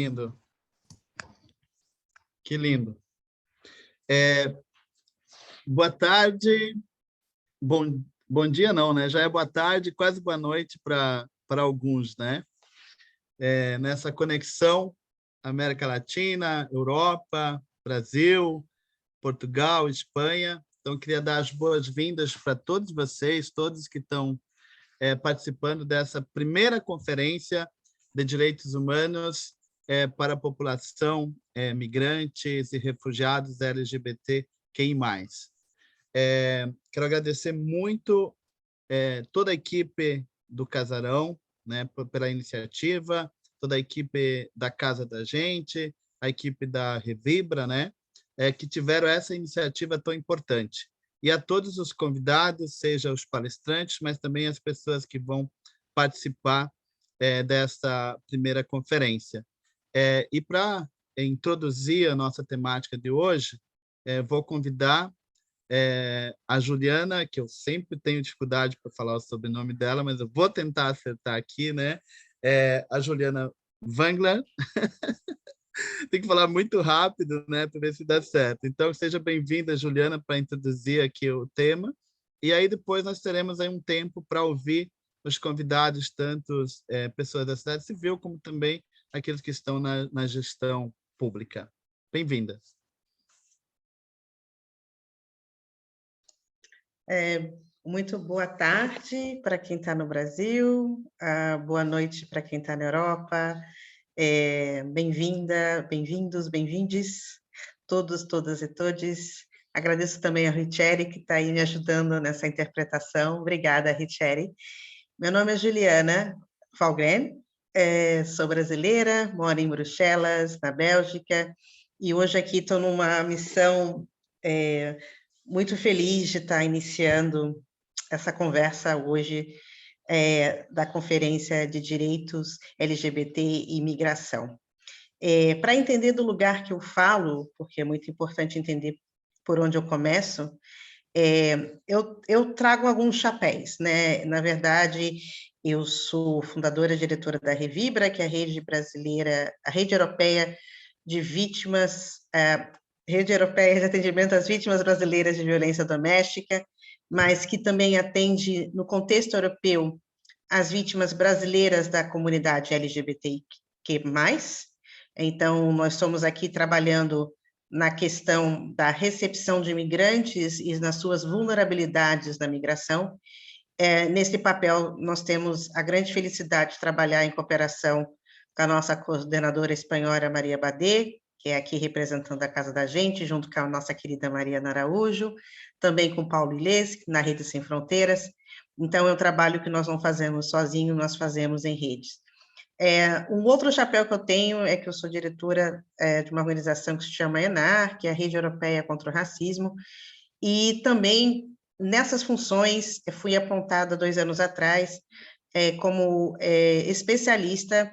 Lindo. Que lindo. Boa tarde, bom dia não, né? Já é boa tarde, quase boa noite para alguns, né? Nessa conexão América Latina, Europa, Brasil, Portugal, Espanha. Então, queria dar as boas-vindas para todos vocês, todos que estão participando dessa primeira conferência de direitos humanos para a população migrantes e refugiados LGBTQI+. Quero agradecer muito toda a equipe do Casarão, né, pela iniciativa, toda a equipe da Casa da Gente, a equipe da Revibra, né, que tiveram essa iniciativa tão importante. E a todos os convidados, seja os palestrantes, mas também as pessoas que vão participar dessa primeira conferência. E para introduzir a nossa temática de hoje, vou convidar a Juliana, que eu sempre tenho dificuldade para falar o sobrenome dela, mas eu vou tentar acertar aqui, né? A Juliana Wangler. Tem que falar muito rápido, né, para ver se dá certo. Então, seja bem-vinda, Juliana, para introduzir aqui o tema. E aí depois nós teremos aí um tempo para ouvir os convidados, tanto pessoas da sociedade civil, como também aqueles que estão na gestão pública. Bem-vindas. Muito boa tarde para quem está no Brasil, boa noite para quem está na Europa. Bem-vinda, bem-vindos, bem-vindes, todos, todas e todes. Agradeço também a Richeri, que está aí me ajudando nessa interpretação. Obrigada, Richeri. Meu nome é Juliana Falgren, sou brasileira, moro em Bruxelas, na Bélgica, e hoje aqui estou numa missão muito feliz de estar iniciando essa conversa hoje da Conferência de Direitos LGBT e Imigração. Para entender do lugar que eu falo, porque é muito importante entender por onde eu começo, eu trago alguns chapéus, né? Na verdade, eu sou fundadora e diretora da Revibra, que é a rede brasileira, a rede europeia de vítimas, rede europeia de atendimento às vítimas brasileiras de violência doméstica, mas que também atende, no contexto europeu, as vítimas brasileiras da comunidade LGBTQ+. Então, nós estamos aqui trabalhando na questão da recepção de imigrantes e nas suas vulnerabilidades na migração. Nesse papel, nós temos a grande felicidade de trabalhar em cooperação com a nossa coordenadora espanhola, Maria Badé, que é aqui representando a Casa da Gente, junto com a nossa querida Mariana Araújo, também com Paulo Ilês, na Rede Sem Fronteiras. Então, é um trabalho que nós não fazemos sozinho, nós fazemos em redes. Um outro chapéu que eu tenho é que eu sou diretora de uma organização que se chama ENAR, que é a Rede Europeia contra o Racismo, e também, nessas funções, eu fui apontada 2 anos atrás como especialista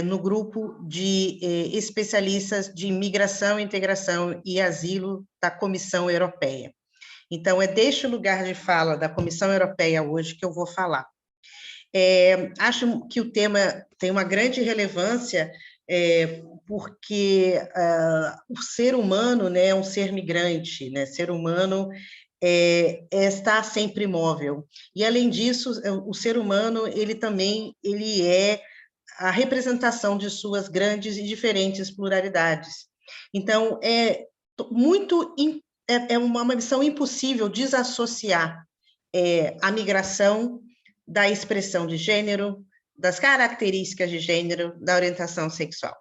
no grupo de especialistas de imigração, integração e asilo da Comissão Europeia. Então, é deste lugar de fala da Comissão Europeia hoje que eu vou falar. Acho que o tema tem uma grande relevância, porque o ser humano, né, é um ser migrante, né, ser humano está sempre imóvel. E, além disso, o ser humano, ele também é a representação de suas grandes e diferentes pluralidades. Então, é uma missão impossível desassociar a migração da expressão de gênero, das características de gênero, da orientação sexual.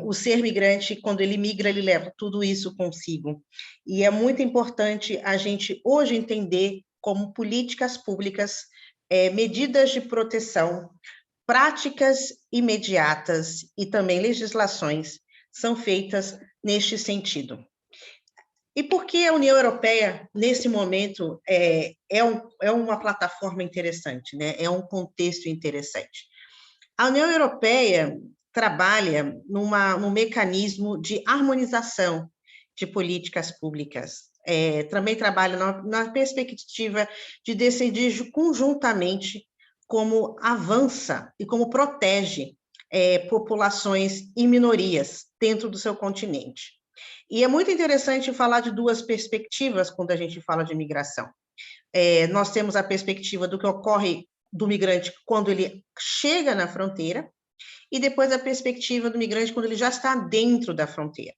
O ser migrante, quando ele migra, ele leva tudo isso consigo. E é muito importante a gente hoje entender como políticas públicas, medidas de proteção, práticas imediatas e também legislações são feitas neste sentido. E por que a União Europeia, nesse momento, é uma plataforma interessante, né? É um contexto interessante? A União Europeia trabalha num mecanismo de harmonização de políticas públicas. Também trabalha na perspectiva de decidir conjuntamente como avança e como protege populações e minorias dentro do seu continente. E é muito interessante falar de duas perspectivas quando a gente fala de migração. Nós temos a perspectiva do que ocorre do migrante quando ele chega na fronteira, e depois a perspectiva do migrante quando ele já está dentro da fronteira.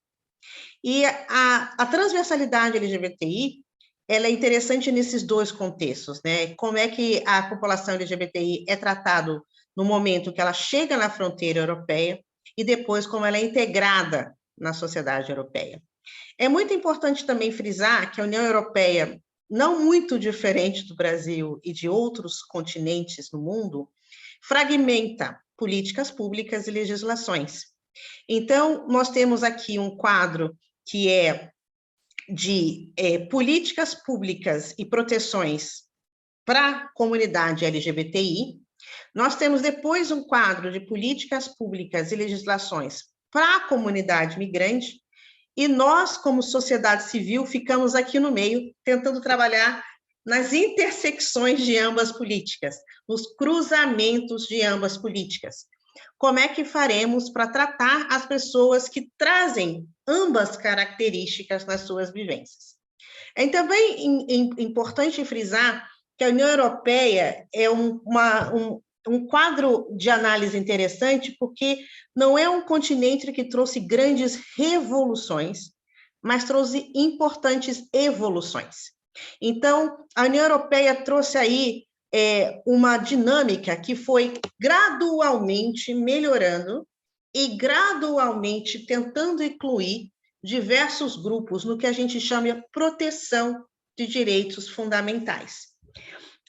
E a transversalidade LGBTI, ela é interessante nesses dois contextos, né? Como é que a população LGBTI é tratada no momento que ela chega na fronteira europeia e depois como ela é integrada na sociedade europeia. É muito importante também frisar que a União Europeia, não muito diferente do Brasil e de outros continentes no mundo, fragmenta políticas públicas e legislações. Então, nós temos aqui um quadro que é de políticas públicas e proteções para a comunidade LGBTI. Nós temos depois um quadro de políticas públicas e legislações para a comunidade migrante, e nós, como sociedade civil, ficamos aqui no meio, tentando trabalhar nas intersecções de ambas políticas, nos cruzamentos de ambas políticas. Como é que faremos para tratar as pessoas que trazem ambas características nas suas vivências? É também importante frisar que a União Europeia é um quadro de análise interessante, porque não é um continente que trouxe grandes revoluções, mas trouxe importantes evoluções. Então, a União Europeia trouxe aí uma dinâmica que foi gradualmente melhorando e gradualmente tentando incluir diversos grupos no que a gente chama de proteção de direitos fundamentais.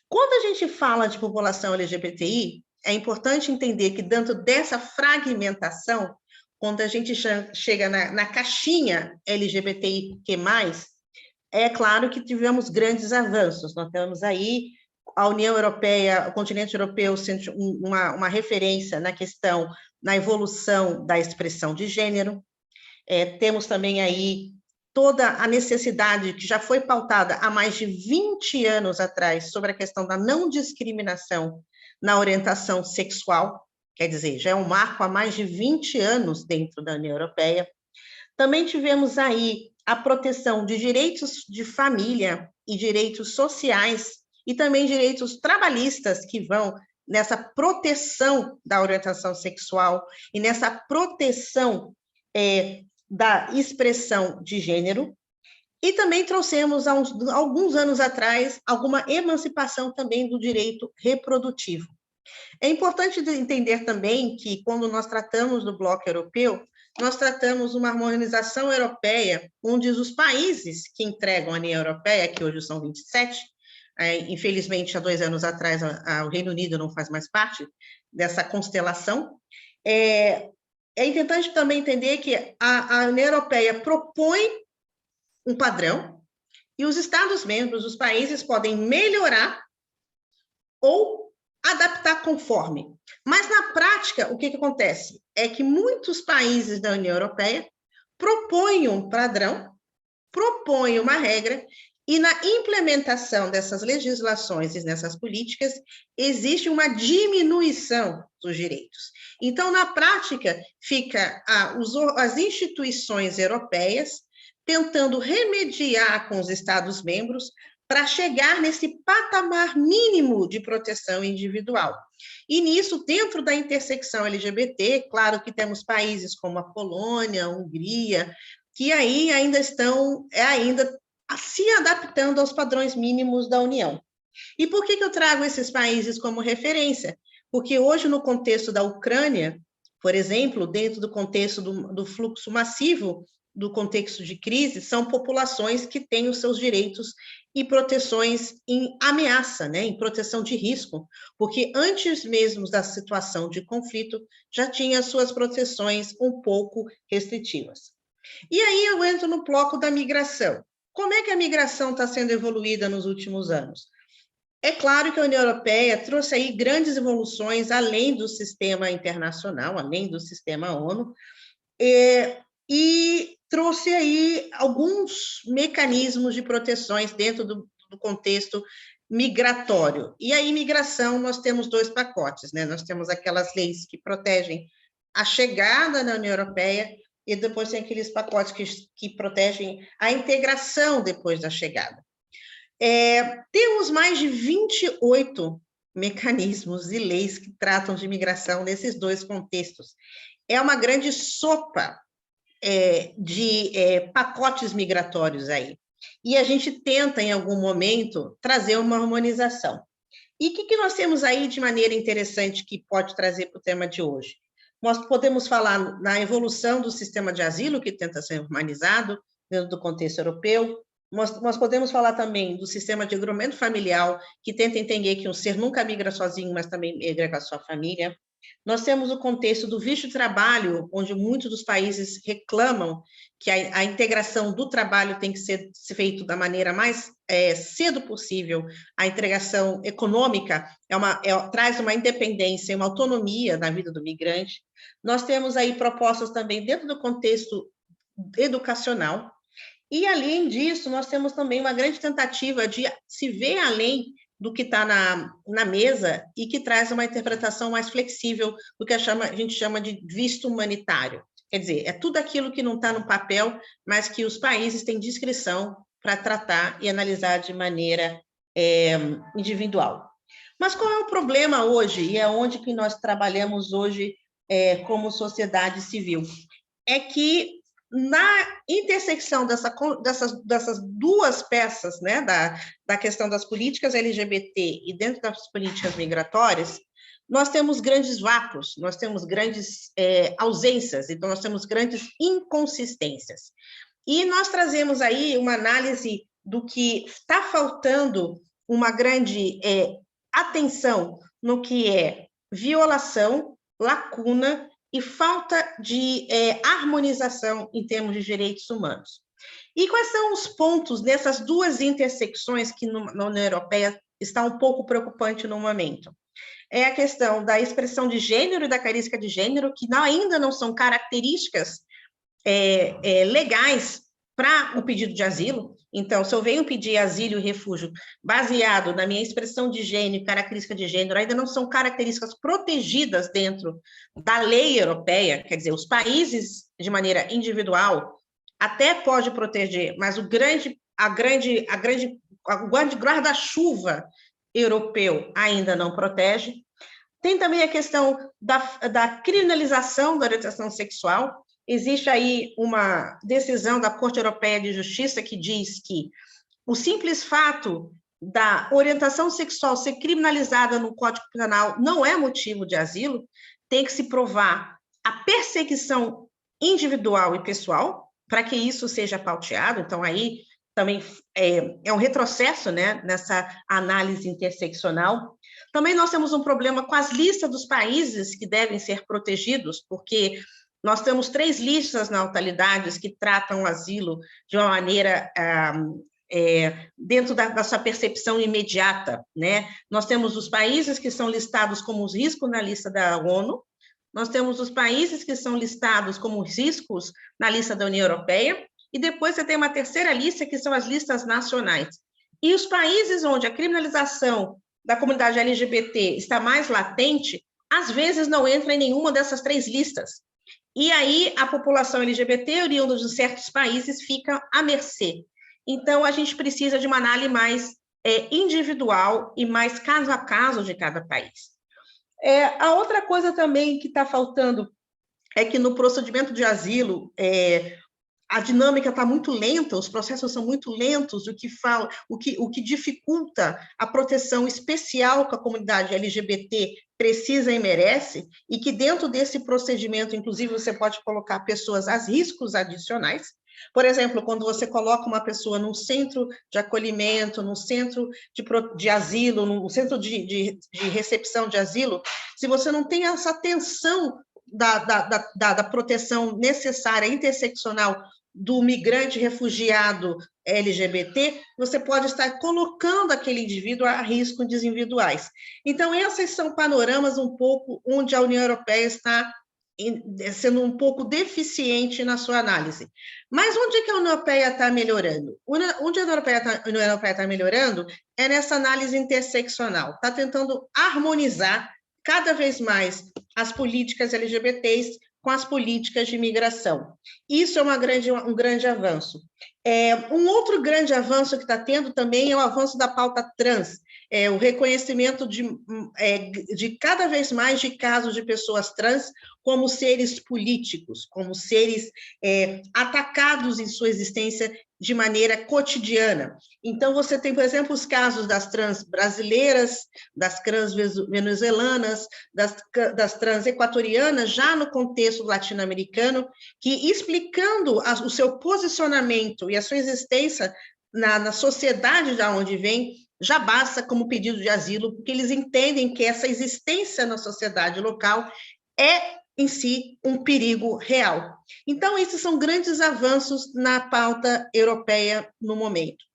Quando a gente fala de população LGBTI, é importante entender que dentro dessa fragmentação, quando a gente chega na caixinha LGBTIQ+, é claro que tivemos grandes avanços. Nós temos aí a União Europeia, o continente europeu, sendo uma referência na questão, na evolução da expressão de gênero. Temos também aí toda a necessidade que já foi pautada há mais de 20 anos atrás sobre a questão da não discriminação na orientação sexual, quer dizer, já é um marco há mais de 20 anos dentro da União Europeia. Também tivemos aí a proteção de direitos de família e direitos sociais e também direitos trabalhistas que vão nessa proteção da orientação sexual e nessa proteção da expressão de gênero, e também trouxemos, há alguns anos atrás, alguma emancipação também do direito reprodutivo. É importante entender também que, quando nós tratamos do bloco europeu, nós tratamos uma harmonização europeia, onde os países que entregam a União Europeia, que hoje são 27, infelizmente, há 2 anos atrás, o Reino Unido não faz mais parte dessa constelação. É importante também entender que a União Europeia propõe um padrão e os Estados-membros, os países, podem melhorar ou adaptar conforme. Mas, na prática, o que acontece? É que muitos países da União Europeia propõem um padrão, propõem uma regra, e na implementação dessas legislações e nessas políticas, existe uma diminuição dos direitos. Então, na prática, fica as instituições europeias tentando remediar com os Estados-membros para chegar nesse patamar mínimo de proteção individual. E nisso, dentro da intersecção LGBT, claro que temos países como a Polônia, a Hungria, que aí ainda estão se adaptando aos padrões mínimos da União. E por que eu trago esses países como referência? Porque hoje, no contexto da Ucrânia, por exemplo, dentro do contexto do fluxo massivo, do contexto de crise, são populações que têm os seus direitos e proteções em ameaça, né, em proteção de risco, porque antes mesmo da situação de conflito, já tinha suas proteções um pouco restritivas. E aí eu entro no bloco da migração. Como é que a migração está sendo evoluída nos últimos anos? É claro que a União Europeia trouxe aí grandes evoluções além do sistema internacional, além do sistema ONU, e trouxe aí alguns mecanismos de proteções dentro do contexto migratório. E a imigração, nós temos 2 pacotes, né? Nós temos aquelas leis que protegem a chegada na União Europeia, e depois tem aqueles pacotes que protegem a integração depois da chegada. Temos mais de 28 mecanismos e leis que tratam de imigração nesses dois contextos. É uma grande sopa de pacotes migratórios aí. E a gente tenta, em algum momento, trazer uma harmonização. E o que nós temos aí de maneira interessante que pode trazer para o tema de hoje? Nós podemos falar na evolução do sistema de asilo, que tenta ser humanizado dentro do contexto europeu. Nós podemos falar também do sistema de agrupamento familiar, que tenta entender que um ser nunca migra sozinho, mas também migra com a sua família. Nós temos o contexto do visto de trabalho, onde muitos dos países reclamam que a integração do trabalho tem que ser feita da maneira mais cedo possível. A integração econômica traz uma independência, uma autonomia na vida do migrante. Nós temos aí propostas também dentro do contexto educacional. E, além disso, nós temos também uma grande tentativa de se ver além do que está na mesa e que traz uma interpretação mais flexível do que a gente chama de visto humanitário. Quer dizer, é tudo aquilo que não está no papel, mas que os países têm discrição para tratar e analisar de maneira individual. Mas qual é o problema hoje, e é onde que nós trabalhamos hoje como sociedade civil? É que na intersecção dessas duas peças, né, da questão das políticas LGBT e dentro das políticas migratórias, nós temos grandes vácuos, nós temos grandes ausências, então nós temos grandes inconsistências. E nós trazemos aí uma análise do que está faltando uma grande atenção no que é violação, lacuna e falta de harmonização em termos de direitos humanos. E quais são os pontos dessas duas intersecções que na União Europeia está um pouco preocupante no momento? É a questão da expressão de gênero e da característica de gênero, que ainda não são características legais para o pedido de asilo. Então, se eu venho pedir asilo e refúgio baseado na minha expressão de gênero e característica de gênero, ainda não são características protegidas dentro da lei europeia, quer dizer, os países, de maneira individual, até pode proteger, mas o grande guarda-chuva europeu ainda não protege. Tem também a questão da criminalização da orientação sexual. Existe aí uma decisão da Corte Europeia de Justiça que diz que o simples fato da orientação sexual ser criminalizada no Código Penal não é motivo de asilo, tem que se provar a perseguição individual e pessoal para que isso seja pauteado. Então, aí também é um retrocesso, né, nessa análise interseccional. Também nós temos um problema com as listas dos países que devem ser protegidos, porque nós temos 3 listas na atualidade que tratam o asilo de uma maneira dentro da sua percepção imediata, né? Nós temos os países que são listados como os riscos na lista da ONU, nós temos os países que são listados como riscos na lista da União Europeia, e depois você tem uma terceira lista, que são as listas nacionais. E os países onde a criminalização da comunidade LGBT está mais latente, às vezes não entra em nenhuma dessas 3 listas. E aí a população LGBT, oriunda de certos países, fica à mercê. Então, a gente precisa de uma análise mais individual e mais caso a caso de cada país. A outra coisa também que está faltando é que no procedimento de asilo, a dinâmica está muito lenta, os processos são muito lentos, o que dificulta a proteção especial que a comunidade LGBT precisa e merece, e que dentro desse procedimento, inclusive, você pode colocar pessoas a riscos adicionais. Por exemplo, quando você coloca uma pessoa num centro de acolhimento, num centro de asilo, num centro de recepção de asilo, se você não tem essa atenção da proteção necessária, interseccional, do migrante refugiado LGBT, você pode estar colocando aquele indivíduo a riscos individuais. Então, esses são panoramas um pouco onde a União Europeia está sendo um pouco deficiente na sua análise. Mas onde é que a União Europeia está melhorando? Onde a União Europeia está melhorando é nessa análise interseccional, está tentando harmonizar cada vez mais as políticas LGBTs com as políticas de imigração. Isso é um grande avanço. Um outro grande avanço que está tendo também é o avanço da pauta trans, o reconhecimento de cada vez mais de casos de pessoas trans como seres políticos, como seres atacados em sua existência de maneira cotidiana. Então, você tem, por exemplo, os casos das trans brasileiras, das trans venezuelanas, das trans equatorianas, já no contexto latino-americano, que explicando o seu posicionamento e a sua existência na sociedade de onde vem, já basta como pedido de asilo, porque eles entendem que essa existência na sociedade local é, em si, um perigo real. Então, esses são grandes avanços na pauta europeia no momento.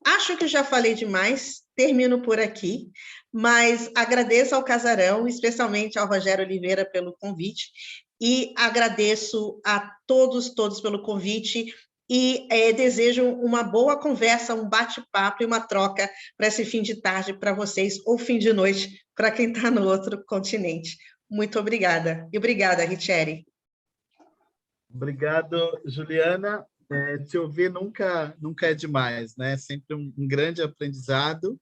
Acho que já falei demais, termino por aqui, mas agradeço ao Casarão, especialmente ao Rogério Oliveira pelo convite, e agradeço a todos pelo convite, e desejo uma boa conversa, um bate-papo e uma troca para esse fim de tarde para vocês, ou fim de noite para quem está no outro continente. Muito obrigada. E obrigada, Richeri. Obrigado, Juliana. Te ouvir nunca é demais, né? Sempre um grande aprendizado.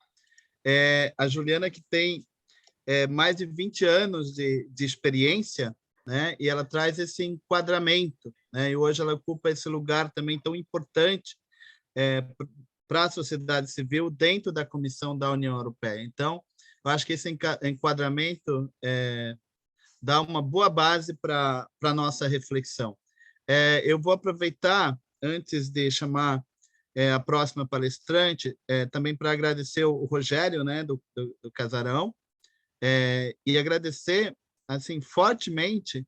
A Juliana, que tem mais de 20 anos de experiência, né? E ela traz esse enquadramento, né? E hoje ela ocupa esse lugar também tão importante para a sociedade civil dentro da Comissão da União Europeia. Então, eu acho que esse enquadramento dá uma boa base para a nossa reflexão. Eu vou aproveitar, antes de chamar a próxima palestrante, também para agradecer o Rogério, né, do Casarão, e agradecer assim fortemente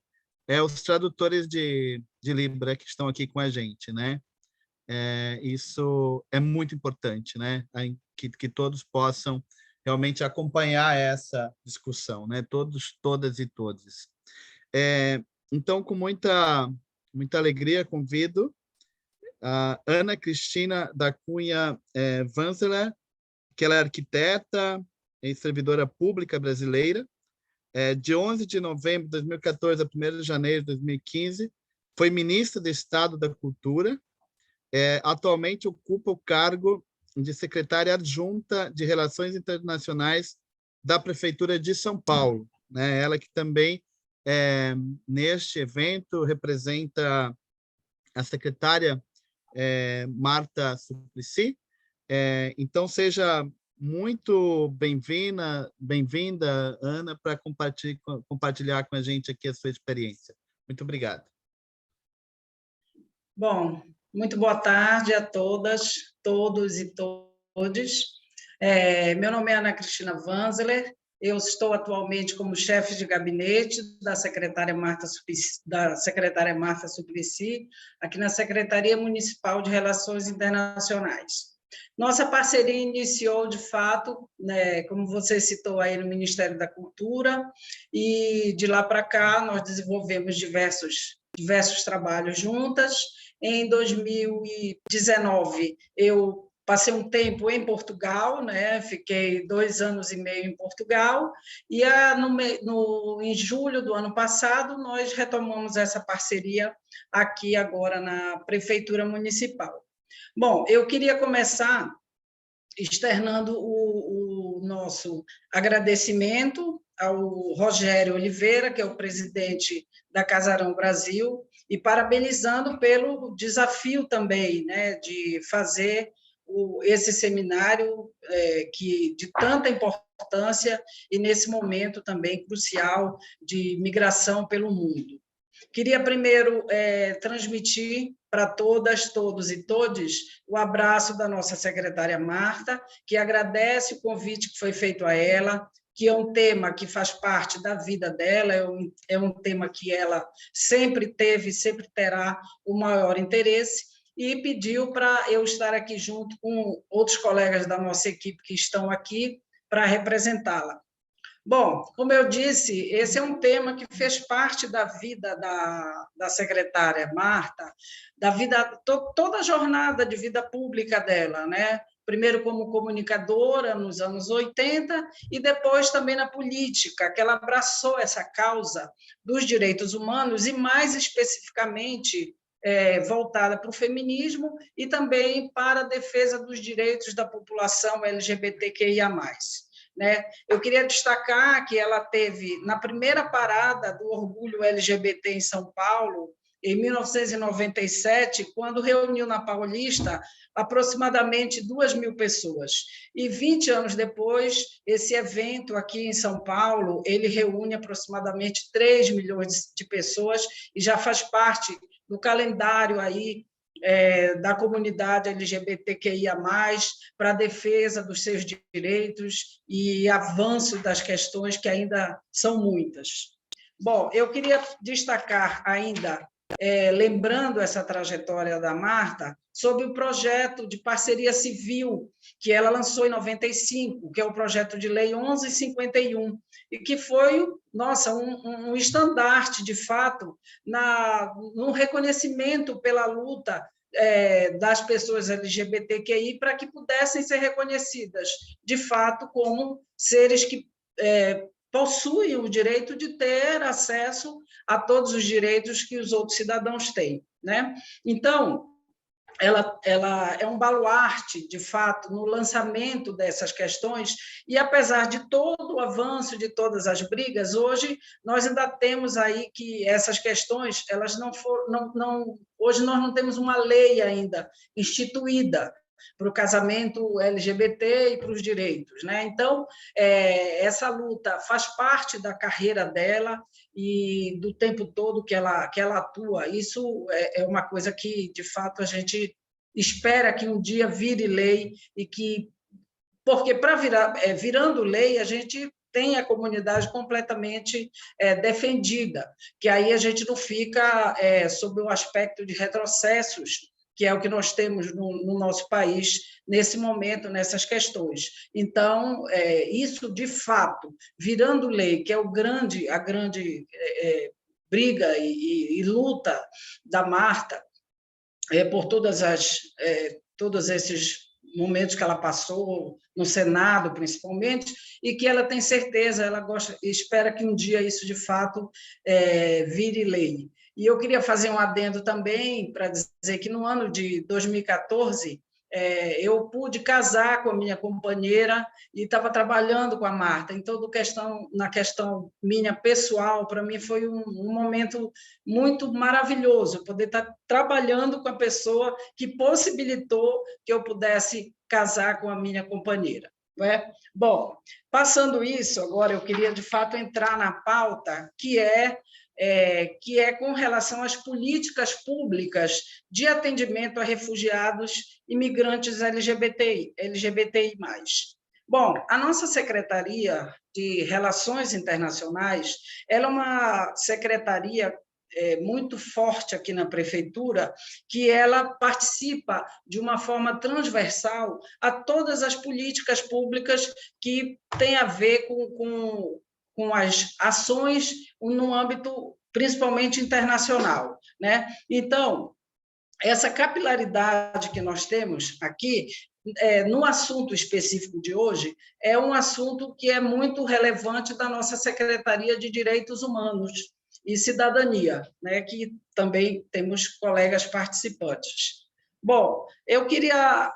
os tradutores de Libra que estão aqui com a gente, né? Isso é muito importante, né? Que todos possam realmente acompanhar essa discussão, né? Todas e todos. Então, com muita alegria, convido a Ana Cristina da Cunha Vanzeler, que ela é arquiteta e servidora pública brasileira. De 11 de novembro de 2014 a 1º de janeiro de 2015, foi ministra de Estado da Cultura. Atualmente ocupa o cargo de secretária adjunta de Relações Internacionais da Prefeitura de São Paulo, né? Ela que também, neste evento, representa a secretária Marta Suplicy. Então, seja muito bem-vinda, Ana, para compartilhar com a gente aqui a sua experiência. Muito obrigado. Bom, muito boa tarde a todas, todos e todes. Meu nome é Ana Cristina Vanzeler, eu estou atualmente como chefe de gabinete da secretária Marta Suplicy, aqui na Secretaria Municipal de Relações Internacionais. Nossa parceria iniciou, de fato, né, como você citou aí, no Ministério da Cultura, e de lá para cá nós desenvolvemos diversos trabalhos juntas. Em 2019, eu passei um tempo em Portugal, né? Fiquei 2 anos e meio em Portugal, e em julho do ano passado nós retomamos essa parceria aqui agora na Prefeitura Municipal. Bom, eu queria começar externando o nosso agradecimento ao Rogério Oliveira, que é o presidente da Casarão Brasil, e parabenizando pelo desafio também, né, de fazer esse seminário de tanta importância e nesse momento também crucial de migração pelo mundo. Queria primeiro transmitir para todas, todos e todes o abraço da nossa secretária Marta, que agradece o convite que foi feito a ela, que é um tema que faz parte da vida dela, é um tema que ela sempre teve, sempre terá o maior interesse, e pediu para eu estar aqui junto com outros colegas da nossa equipe que estão aqui para representá-la. Bom, como eu disse, esse é um tema que fez parte da vida da secretária Marta, da vida, toda a jornada de vida pública dela, né? primeiro como comunicadora nos anos 80 e depois também na política, que ela abraçou essa causa dos direitos humanos e, mais especificamente, voltada para o feminismo e também para a defesa dos direitos da população LGBTQIA+. Né? Eu queria destacar que ela teve, na primeira parada do Orgulho LGBT em São Paulo, em 1997, quando reuniu na Paulista aproximadamente 2.000 pessoas. E 20 anos depois, esse evento aqui em São Paulo, ele reúne aproximadamente 3 milhões de pessoas e já faz parte do calendário aí da comunidade LGBTQIA+, para a defesa dos seus direitos e avanço das questões que ainda são muitas. Bom, eu queria destacar ainda, lembrando essa trajetória da Marta, sobre o projeto de parceria civil que ela lançou em 95, que é o projeto de lei 1151, e que foi, nossa, um estandarte, de fato, no reconhecimento pela luta das pessoas LGBTQI para que pudessem ser reconhecidas, de fato, como seres que possuem o direito de ter acesso a todos os direitos que os outros cidadãos têm, né? Então, ela é um baluarte, de fato, no lançamento dessas questões, e apesar de todo o avanço, de todas as brigas, hoje nós ainda temos aí que essas questões, elas não foram, hoje nós não temos uma lei ainda instituída para o casamento LGBT e para os direitos, né? Então, essa luta faz parte da carreira dela e do tempo todo que ela atua. Isso é uma coisa que, de fato, a gente espera que um dia vire lei e que, porque para virando lei, a gente tem a comunidade completamente defendida, que aí a gente não fica sob o aspecto de retrocessos, que é o que nós temos no nosso país nesse momento, nessas questões. Então, isso, de fato, virando lei, que é a grande briga e luta da Marta, por todos esses momentos que ela passou, no Senado, principalmente, e que ela tem certeza, ela espera que um dia isso, de fato, vire lei. E eu queria fazer um adendo também para dizer que no ano de 2014 eu pude casar com a minha companheira e estava trabalhando com a Marta. Então, na questão minha pessoal, para mim foi um momento muito maravilhoso poder estar trabalhando com a pessoa que possibilitou que eu pudesse casar com a minha companheira. Não é? Bom, passando isso, agora eu queria, de fato, entrar na pauta, que é com relação às políticas públicas de atendimento a refugiados e migrantes LGBTI+. Bom, a nossa Secretaria de Relações Internacionais, ela é uma secretaria muito forte aqui na prefeitura, que ela participa de uma forma transversal a todas as políticas públicas que têm a ver com as ações no âmbito principalmente internacional, né? Então, essa capilaridade que nós temos aqui, no assunto específico de hoje, é um assunto que é muito relevante da nossa Secretaria de Direitos Humanos e Cidadania, né? Que também temos colegas participantes. Bom, eu queria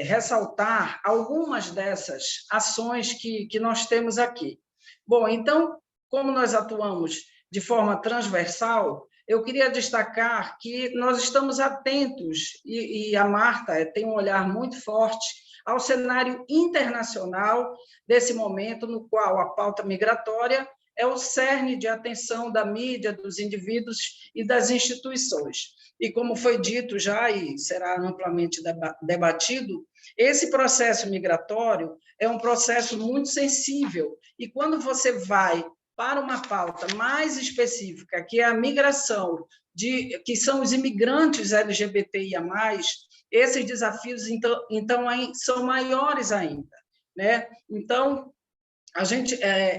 ressaltar algumas dessas ações que nós temos aqui. Bom, então, como nós atuamos de forma transversal, eu queria destacar que nós estamos atentos, e a Marta tem um olhar muito forte ao cenário internacional desse momento, no qual a pauta migratória é o cerne de atenção da mídia, dos indivíduos e das instituições. E como foi dito já, e será amplamente debatido, esse processo migratório é um processo muito sensível, e quando você vai para uma pauta mais específica, que é a migração, que são os imigrantes LGBTIA+, esses desafios, então são maiores ainda, né? Então,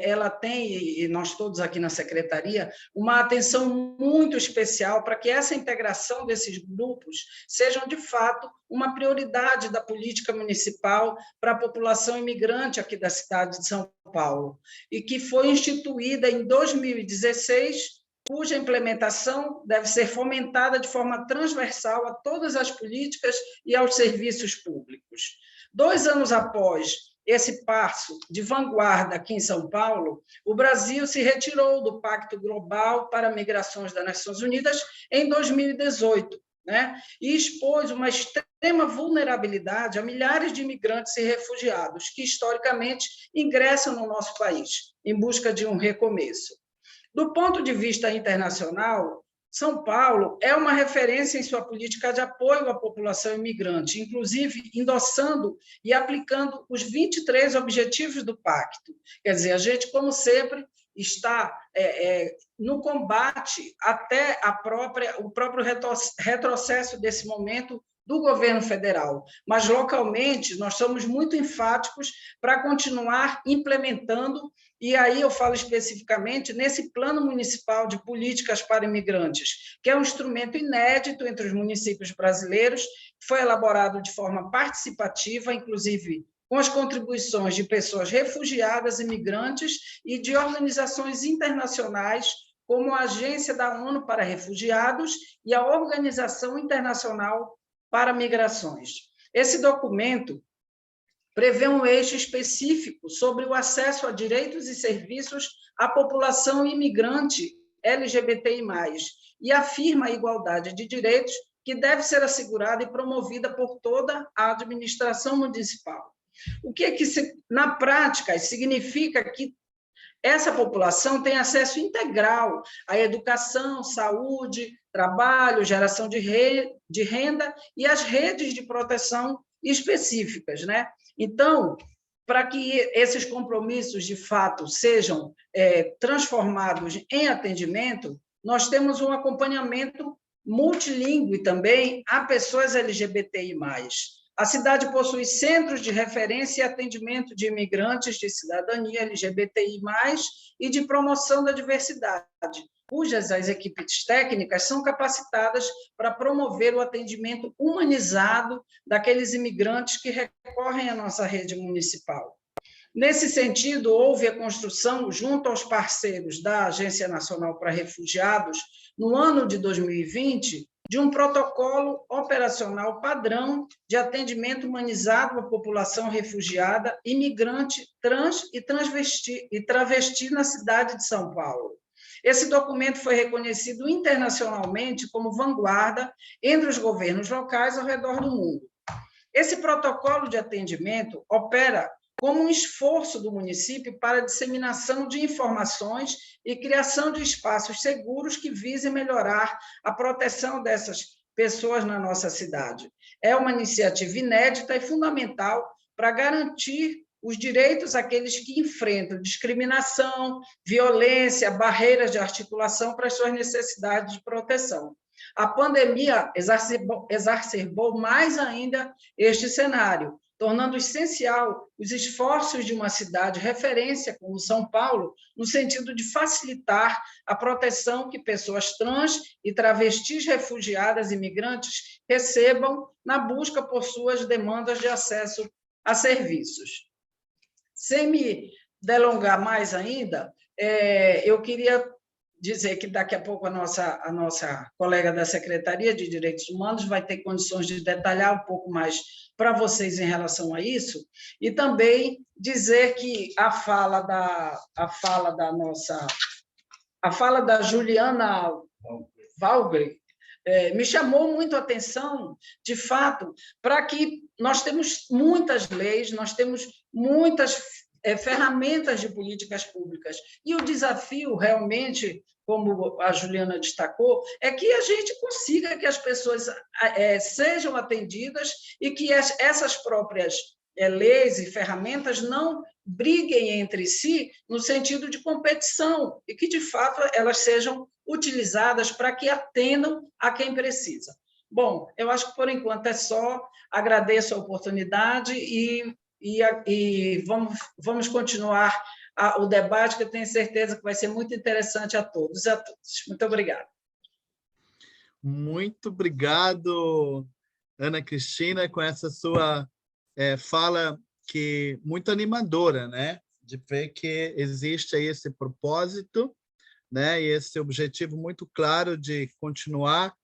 ela tem, e nós todos aqui na Secretaria, uma atenção muito especial para que essa integração desses grupos sejam, de fato, uma prioridade da política municipal para a população imigrante aqui da cidade de São Paulo, e que foi instituída em 2016, cuja implementação deve ser fomentada de forma transversal a todas as políticas e aos serviços públicos. 2 anos após esse passo de vanguarda aqui em São Paulo, o Brasil se retirou do Pacto Global para Migrações das Nações Unidas em 2018, né? E expôs uma extrema vulnerabilidade a milhares de imigrantes e refugiados que, historicamente, ingressam no nosso país em busca de um recomeço. Do ponto de vista internacional, São Paulo é uma referência em sua política de apoio à população imigrante, inclusive endossando e aplicando os 23 objetivos do Pacto. Quer dizer, a gente, como sempre, está no combate até o próprio retrocesso desse momento do governo federal, mas localmente nós somos muito enfáticos para continuar implementando, e aí eu falo especificamente nesse Plano Municipal de Políticas para Imigrantes, que é um instrumento inédito entre os municípios brasileiros, foi elaborado de forma participativa, inclusive com as contribuições de pessoas refugiadas, imigrantes e de organizações internacionais, como a Agência da ONU para Refugiados e a Organização Internacional para Migrações. Esse documento prevê um eixo específico sobre o acesso a direitos e serviços à população imigrante LGBTI+, e afirma a igualdade de direitos que deve ser assegurada e promovida por toda a administração municipal. O que na prática, significa que essa população tem acesso integral à educação, saúde, trabalho, geração de renda e às redes de proteção específicas, né? Então, para que esses compromissos, de fato, sejam transformados em atendimento, nós temos um acompanhamento multilingüe também a pessoas LGBTI+. A cidade possui centros de referência e atendimento de imigrantes de cidadania LGBTI+, e de promoção da diversidade, cujas as equipes técnicas são capacitadas para promover o atendimento humanizado daqueles imigrantes que recorrem à nossa rede municipal. Nesse sentido, houve a construção, junto aos parceiros da Agência Nacional para Refugiados, no ano de 2020, de um protocolo operacional padrão de atendimento humanizado à população refugiada, imigrante, trans e travesti na cidade de São Paulo. Esse documento foi reconhecido internacionalmente como vanguarda entre os governos locais ao redor do mundo. Esse protocolo de atendimento opera como um esforço do município para a disseminação de informações e criação de espaços seguros que visem melhorar a proteção dessas pessoas na nossa cidade. É uma iniciativa inédita e fundamental para garantir os direitos àqueles que enfrentam discriminação, violência, barreiras de articulação para as suas necessidades de proteção. A pandemia exacerbou mais ainda este cenário, tornando essencial os esforços de uma cidade referência como São Paulo, no sentido de facilitar a proteção que pessoas trans e travestis refugiadas e imigrantes recebam na busca por suas demandas de acesso a serviços. Sem me delongar mais ainda, eu queria dizer que daqui a pouco a nossa colega da Secretaria de Direitos Humanos vai ter condições de detalhar um pouco mais para vocês em relação a isso, e também dizer que a fala da Juliana Valgre me chamou muito a atenção, de fato, para que nós temos muitas leis, nós temos muitas ferramentas de políticas públicas, e o desafio realmente, como a Juliana destacou, é que a gente consiga que as pessoas sejam atendidas e que essas próprias leis e ferramentas não briguem entre si no sentido de competição e que, de fato, elas sejam utilizadas para que atendam a quem precisa. Bom, eu acho que, por enquanto, é só. Agradeço a oportunidade e vamos continuar o debate, que eu tenho certeza que vai ser muito interessante a todos e a todas. Muito obrigada. Muito obrigado, Ana Cristina, com essa sua fala muito animadora, né? De ver que existe aí esse propósito, né? E esse objetivo muito claro de continuar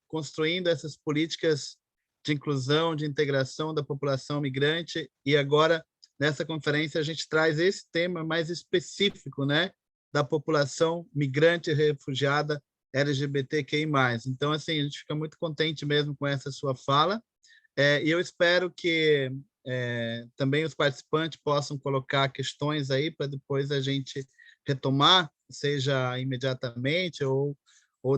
construindo essas políticas de inclusão, de integração da população migrante. E agora, nessa conferência, a gente traz esse tema mais específico, né? Da população migrante e refugiada LGBTQI+. Então, assim, a gente fica muito contente mesmo com essa sua fala. E eu espero que também os participantes possam colocar questões aí para depois a gente retomar, seja imediatamente ou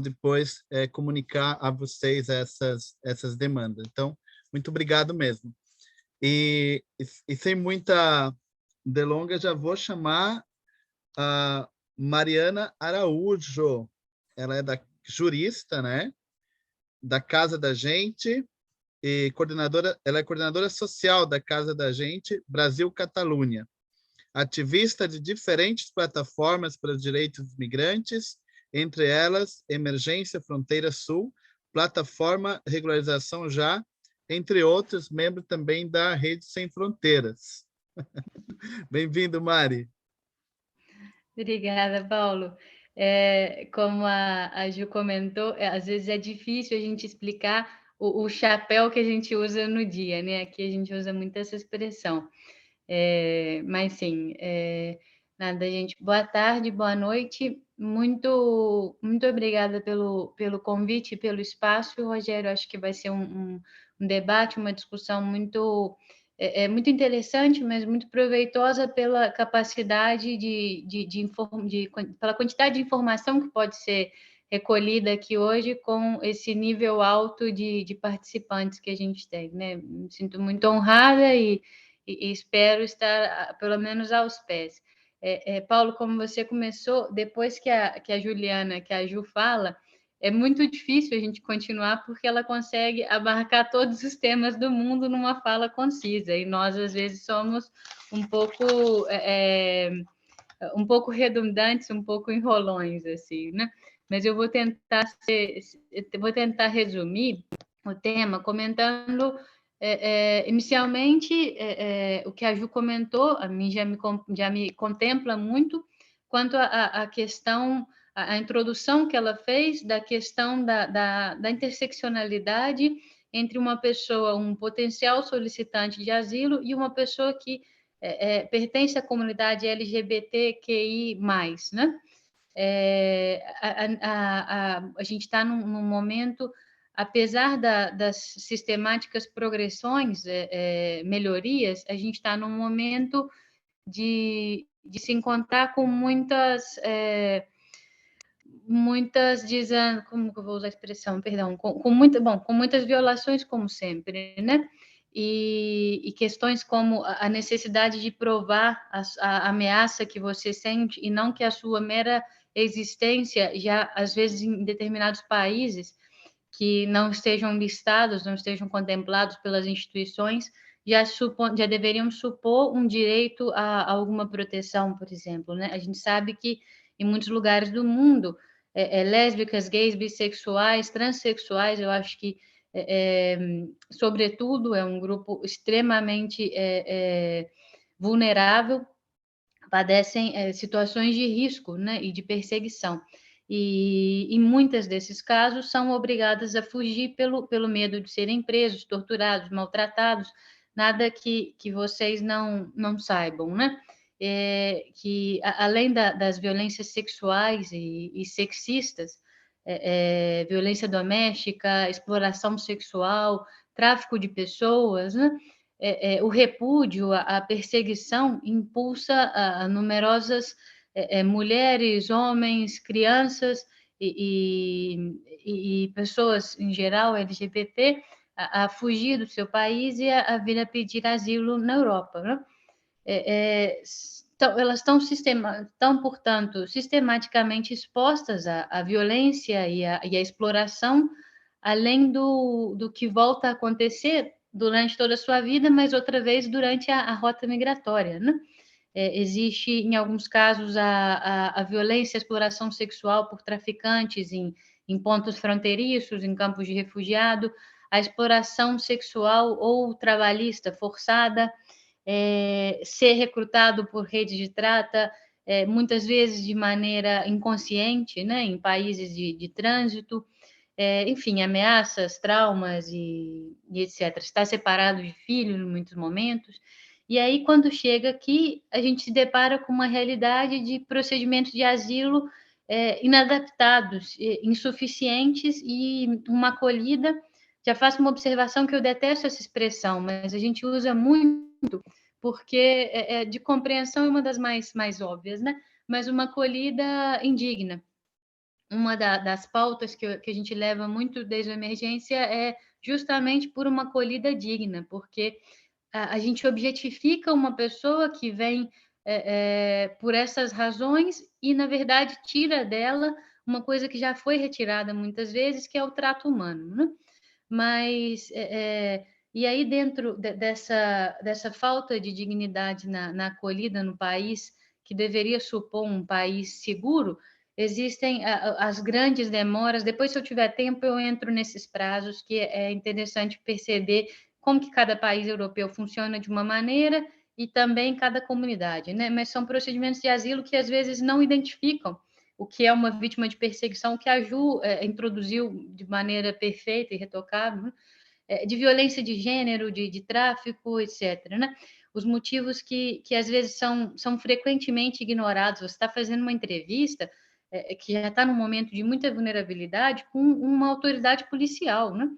depois comunicar a vocês essas demandas. Então, muito obrigado mesmo. E sem muita delonga, já vou chamar a Mariana Araújo. Ela é jurista, né? Da Casa da Gente, e ela é coordenadora social da Casa da Gente, Brasil Catalunha. Ativista de diferentes plataformas para os direitos dos migrantes, entre elas Emergência Fronteira Sul, Plataforma Regularização Já, entre outros, membro também da Rede Sem Fronteiras. Bem-vindo, Mari. Obrigada, Paulo. Como a Ju comentou, às vezes é difícil a gente explicar o chapéu que a gente usa no dia, né? Aqui a gente usa muito essa expressão. Mas sim, nada, gente. Boa tarde, boa noite. Muito obrigada pelo convite, pelo espaço, Rogério. Acho que vai ser um debate, uma discussão muito interessante, mas muito proveitosa pela capacidade pela quantidade de informação que pode ser recolhida aqui hoje com esse nível alto de participantes que a gente tem, né? Me sinto muito honrada e espero estar, pelo menos, aos pés. Paulo, como você começou, depois que a Juliana, que a Ju fala, é muito difícil a gente continuar porque ela consegue abarcar todos os temas do mundo numa fala concisa, e nós, às vezes, somos um pouco redundantes, um pouco enrolões, assim, né? Mas eu vou tentar resumir o tema comentando inicialmente o que a Ju comentou. A mim já me contempla muito quanto à questão, a introdução que ela fez da questão da interseccionalidade entre uma pessoa, um potencial solicitante de asilo, e uma pessoa que pertence à comunidade LGBTQI+, né? A gente está num momento, apesar das sistemáticas progressões, melhorias, a gente está num momento de se encontrar com muitas como que eu vou usar a expressão, perdão, com muitas violações, como sempre, né? E questões como a necessidade de provar a ameaça que você sente, e não que a sua mera existência, já às vezes em determinados países que não estejam listados, não estejam contemplados pelas instituições, já deveriam supor um direito a alguma proteção, por exemplo, né? A gente sabe que em muitos lugares do mundo, lésbicas, gays, bissexuais, transexuais, eu acho que, sobretudo, é um grupo extremamente vulnerável, padecem situações de risco, né, e de perseguição. E em muitos desses casos são obrigadas a fugir pelo medo de serem presos, torturados, maltratados, nada que vocês não saibam, né? Que além das violências sexuais e sexistas, violência doméstica, exploração sexual, tráfico de pessoas, né? O repúdio, a perseguição impulsa a numerosas mulheres, homens, crianças e pessoas em geral LGBT a fugir do seu país e a vir a pedir asilo na Europa, né? Elas estão, portanto, sistematicamente expostas à violência e à exploração, além do que volta a acontecer durante toda a sua vida, mas outra vez durante a rota migratória, né? Existe, em alguns casos, a violência, a exploração sexual por traficantes em pontos fronteiriços, em campos de refugiado, a exploração sexual ou trabalhista forçada, ser recrutado por redes de trata, muitas vezes de maneira inconsciente, né, em países de trânsito, enfim, ameaças, traumas e etc. Estar separado de filhos em muitos momentos. E aí, quando chega aqui, a gente se depara com uma realidade de procedimentos de asilo inadaptados, insuficientes e uma acolhida. Já faço uma observação que eu detesto essa expressão, mas a gente usa muito porque de compreensão é uma das mais óbvias, né? Mas uma acolhida indigna. Uma das pautas que a gente leva muito desde a emergência é justamente por uma acolhida digna, porque a gente objetifica uma pessoa que vem por essas razões e, na verdade, tira dela uma coisa que já foi retirada muitas vezes, que é o trato humano, né? Mas, e aí, dentro dessa falta de dignidade na acolhida no país, que deveria supor um país seguro, existem as grandes demoras. Depois, se eu tiver tempo, eu entro nesses prazos, que é interessante perceber como que cada país europeu funciona de uma maneira e também cada comunidade, né? Mas são procedimentos de asilo que, às vezes, não identificam o que é uma vítima de perseguição, que a Ju introduziu de maneira perfeita e retocável, né? De violência de gênero, de tráfico, etc., né? Os motivos que às vezes são frequentemente ignorados. Você está fazendo uma entrevista que já está num momento de muita vulnerabilidade com uma autoridade policial, né?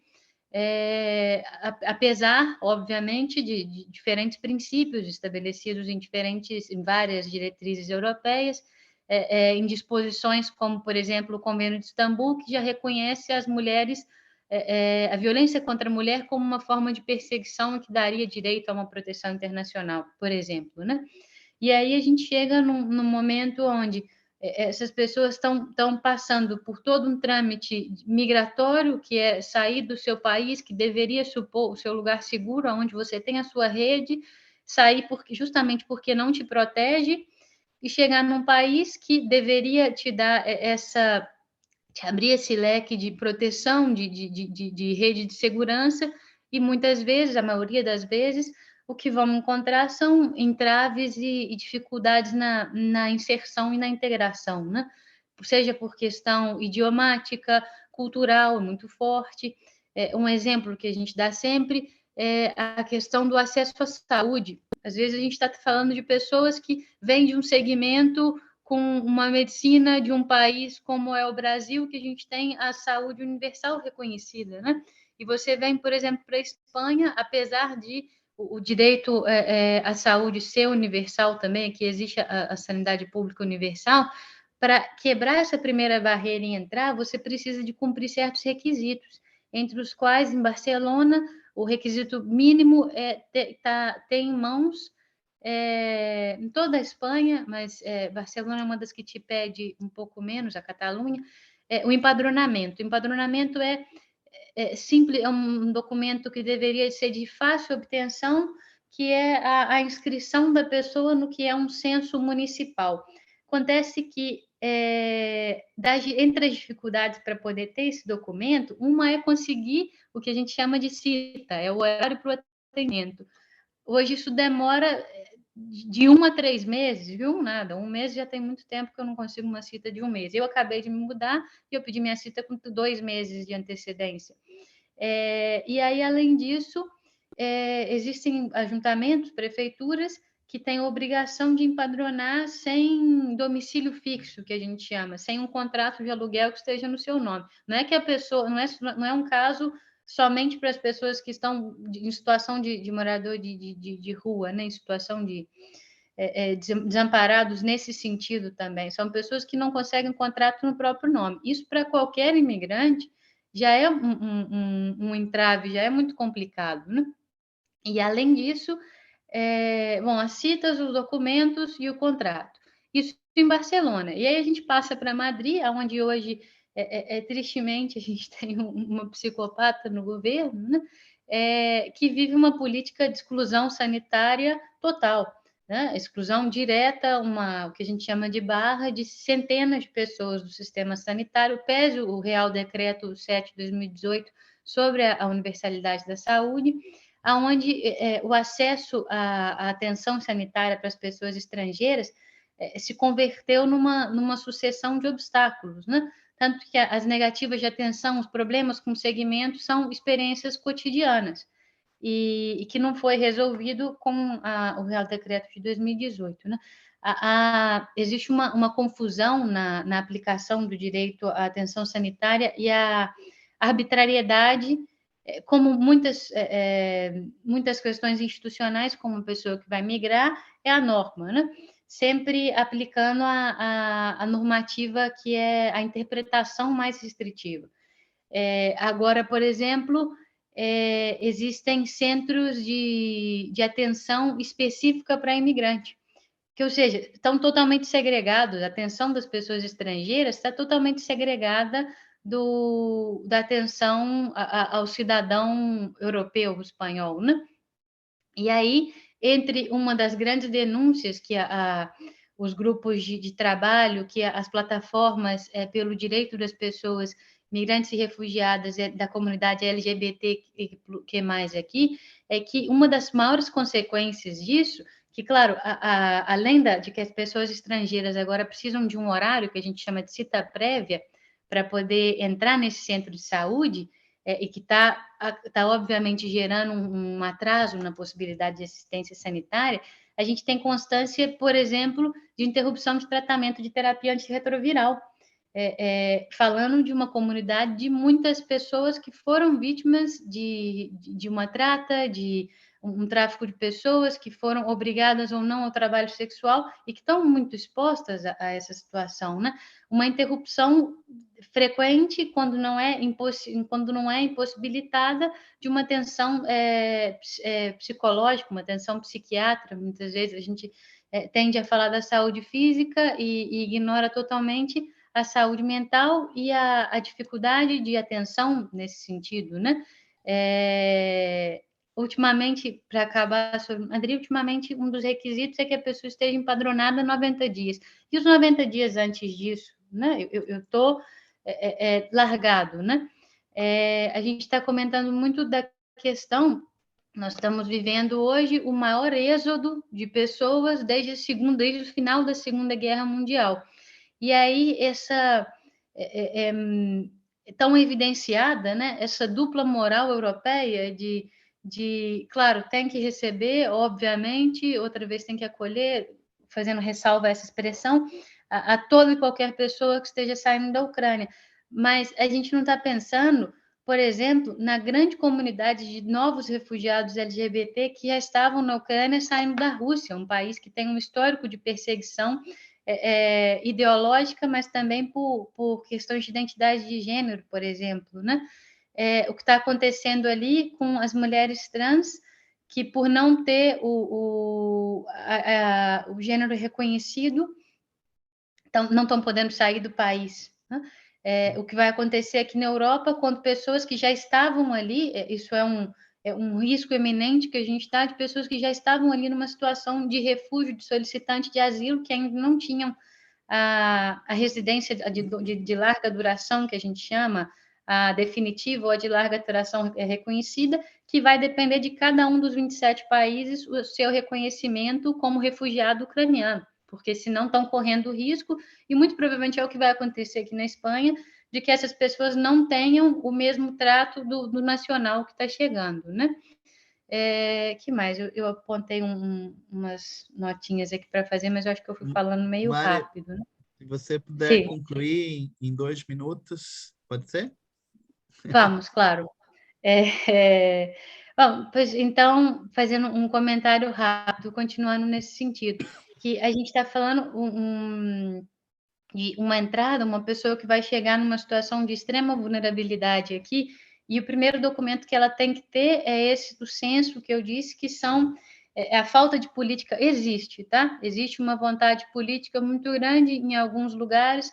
Apesar, obviamente, de diferentes princípios estabelecidos em várias diretrizes europeias, em disposições como, por exemplo, o Convênio de Istambul, que já reconhece as mulheres, a violência contra a mulher como uma forma de perseguição que daria direito a uma proteção internacional, por exemplo, né? E aí a gente chega num momento onde essas pessoas estão passando por todo um trâmite migratório, que é sair do seu país, que deveria supor o seu lugar seguro, onde você tem a sua rede, sair justamente porque não te protege, e chegar num país que deveria te dar te abrir esse leque de proteção, de rede de segurança, e muitas vezes, a maioria das vezes, o que vamos encontrar são entraves e dificuldades na inserção e na integração, né? Seja por questão idiomática, cultural, muito forte. Um exemplo que a gente dá sempre é a questão do acesso à saúde. Às vezes a gente está falando de pessoas que vêm de um segmento com uma medicina de um país como é o Brasil, que a gente tem a saúde universal reconhecida, né? E você vem, por exemplo, para a Espanha, apesar de o direito à saúde ser universal também, que existe a sanidade pública universal, para quebrar essa primeira barreira e entrar, você precisa de cumprir certos requisitos, entre os quais, em Barcelona, o requisito mínimo é ter em mãos em toda a Espanha, mas Barcelona é uma das que te pede um pouco menos, a Catalunha, o empadronamento. O empadronamento simples, é um documento que deveria ser de fácil obtenção, que é a inscrição da pessoa no que é um censo municipal. Acontece que entre as dificuldades para poder ter esse documento, uma é conseguir o que a gente chama de cita, é o horário para o atendimento. Hoje isso demora de 1 a 3 meses, viu? Nada. 1 mês já tem muito tempo que eu não consigo uma cita de 1 mês. Eu acabei de me mudar e eu pedi minha cita com 2 meses de antecedência. E aí, além disso, existem ajuntamentos, prefeituras, que têm a obrigação de empadronar sem domicílio fixo, que a gente chama, sem um contrato de aluguel que esteja no seu nome. Não é que a pessoa, não é um caso somente para as pessoas que estão em situação de morador de rua, né? Em situação de desamparados nesse sentido também. São pessoas que não conseguem contrato no próprio nome. Isso, para qualquer imigrante, já é um entrave, já é muito complicado, né? E, além disso, as citas, os documentos e o contrato. Isso em Barcelona. E aí a gente passa para Madrid, onde hoje, tristemente, a gente tem uma psicopata no governo, né? Que vive uma política de exclusão sanitária total. né? Exclusão direta, o que a gente chama de barra, de centenas de pessoas do sistema sanitário, pese o Real Decreto 7 de 2018 sobre a universalidade da saúde, onde o acesso à atenção sanitária para as pessoas estrangeiras se converteu numa sucessão de obstáculos, né? Tanto que as negativas de atenção, os problemas com o segmento são experiências cotidianas e que não foi resolvido com o Real Decreto de 2018, né? Existe uma confusão na aplicação do direito à atenção sanitária e a arbitrariedade, como muitas questões institucionais, como uma pessoa que vai migrar, é a norma, né? Sempre aplicando a normativa que é a interpretação mais restritiva. Agora, por exemplo, existem centros de atenção específica para imigrante, ou seja, estão totalmente segregados, a atenção das pessoas estrangeiras está totalmente segregada da atenção ao cidadão europeu, espanhol, né? E aí, entre uma das grandes denúncias que os grupos de trabalho, que as plataformas pelo direito das pessoas migrantes e refugiadas da comunidade LGBT que mais aqui, é que uma das maiores consequências disso, que, claro, além de que as pessoas estrangeiras agora precisam de um horário que a gente chama de cita prévia para poder entrar nesse centro de saúde, e que está obviamente gerando um atraso na possibilidade de assistência sanitária, a gente tem constância, por exemplo, de interrupção de tratamento de terapia antirretroviral, falando de uma comunidade de muitas pessoas que foram vítimas de uma trata, de um tráfico de pessoas, que foram obrigadas ou não ao trabalho sexual e que estão muito expostas a essa situação, né? Uma interrupção frequente quando não é impossibilitada de uma atenção psicológica, uma atenção psiquiátrica. Muitas vezes a gente tende a falar da saúde física e ignora totalmente a saúde mental e a dificuldade de atenção nesse sentido, né? Ultimamente, para acabar sobre Madrid, ultimamente um dos requisitos é que a pessoa esteja empadronada 90 dias. E os 90 dias antes disso, né? Eu estou largado, né? A gente está comentando muito da questão. Nós estamos vivendo hoje o maior êxodo de pessoas desde o final da Segunda Guerra Mundial. E aí tão evidenciada, né? Essa dupla moral europeia claro, tem que receber, obviamente, outra vez tem que acolher, fazendo ressalva a essa expressão, a toda e qualquer pessoa que esteja saindo da Ucrânia. Mas a gente não está pensando, por exemplo, na grande comunidade de novos refugiados LGBT que já estavam na Ucrânia saindo da Rússia, um país que tem um histórico de perseguição ideológica, mas também por questões de identidade de gênero, por exemplo, né? O que está acontecendo ali com as mulheres trans, que por não ter o gênero reconhecido, não estão podendo sair do país, né? O que vai acontecer aqui na Europa, quando pessoas que já estavam ali, isso é um risco eminente que a gente está, de pessoas que já estavam ali numa situação de refúgio, de solicitante de asilo, que ainda não tinham a residência de larga duração, que a gente chama, a definitiva ou a de larga duração reconhecida, que vai depender de cada um dos 27 países o seu reconhecimento como refugiado ucraniano, porque senão estão correndo risco, e muito provavelmente é o que vai acontecer aqui na Espanha, de que essas pessoas não tenham o mesmo trato do nacional que está chegando, né? Que mais? Eu apontei umas notinhas aqui para fazer, mas eu acho que eu fui falando meio rápido, né? Se você puder concluir em 2 minutos, pode ser? Vamos, claro. Bom, pois, então, fazendo um comentário rápido, continuando nesse sentido, que a gente está falando de uma entrada, uma pessoa que vai chegar numa situação de extrema vulnerabilidade aqui, e o primeiro documento que ela tem que ter é esse do censo que eu disse, que são a falta de política. Existe, tá? Existe uma vontade política muito grande em alguns lugares.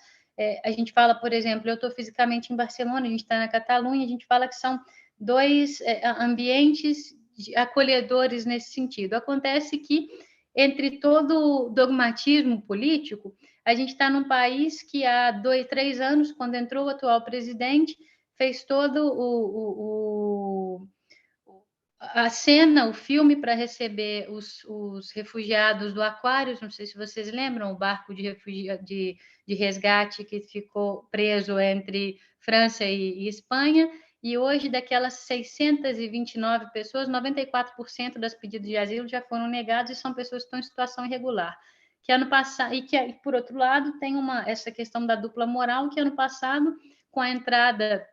A gente fala, por exemplo, eu estou fisicamente em Barcelona, a gente está na Catalunha, a gente fala que são dois ambientes acolhedores nesse sentido. Acontece que entre todo o dogmatismo político, a gente está num país que há 2, 3 anos, quando entrou o atual presidente, fez todo a cena, o filme para receber os refugiados do Aquarius, não sei se vocês lembram, o barco de resgate que ficou preso entre França e Espanha, e hoje, daquelas 629 pessoas, 94% das pedidos de asilo já foram negados e são pessoas que estão em situação irregular. Que ano passado, e por outro lado, tem essa questão da dupla moral, que ano passado, com a entrada,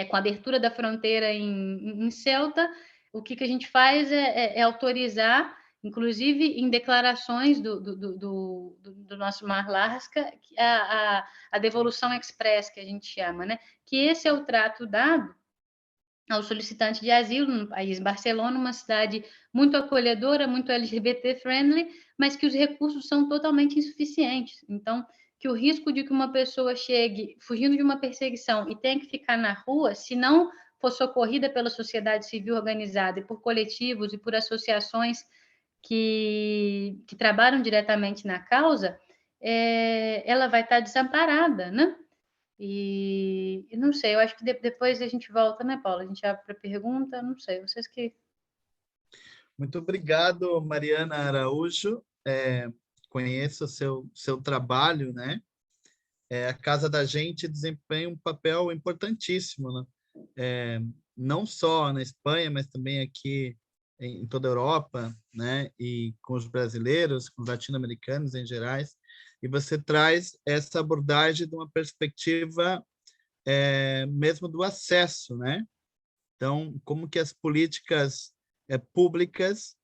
com a abertura da fronteira em Ceuta, o que a gente faz é autorizar, inclusive em declarações do nosso Mar Larga, a devolução express, que a gente chama, né? Que esse é o trato dado ao solicitante de asilo no país Barcelona, uma cidade muito acolhedora, muito LGBT-friendly, mas que os recursos são totalmente insuficientes. Então, que o risco de que uma pessoa chegue fugindo de uma perseguição e tenha que ficar na rua, se não for socorrida pela sociedade civil organizada e por coletivos e por associações que trabalham diretamente na causa, ela vai estar desamparada, né? E não sei, eu acho que depois a gente volta, né, Paula? A gente abre para pergunta, não sei, vocês que... Muito obrigado, Mariana Araújo. Conheço o seu trabalho, né? A Casa da Gente desempenha um papel importantíssimo, né? Não só na Espanha, mas também aqui em toda a Europa, né? E com os brasileiros, com os latino-americanos em gerais. E você traz essa abordagem de uma perspectiva mesmo do acesso, né? Então, como que as políticas públicas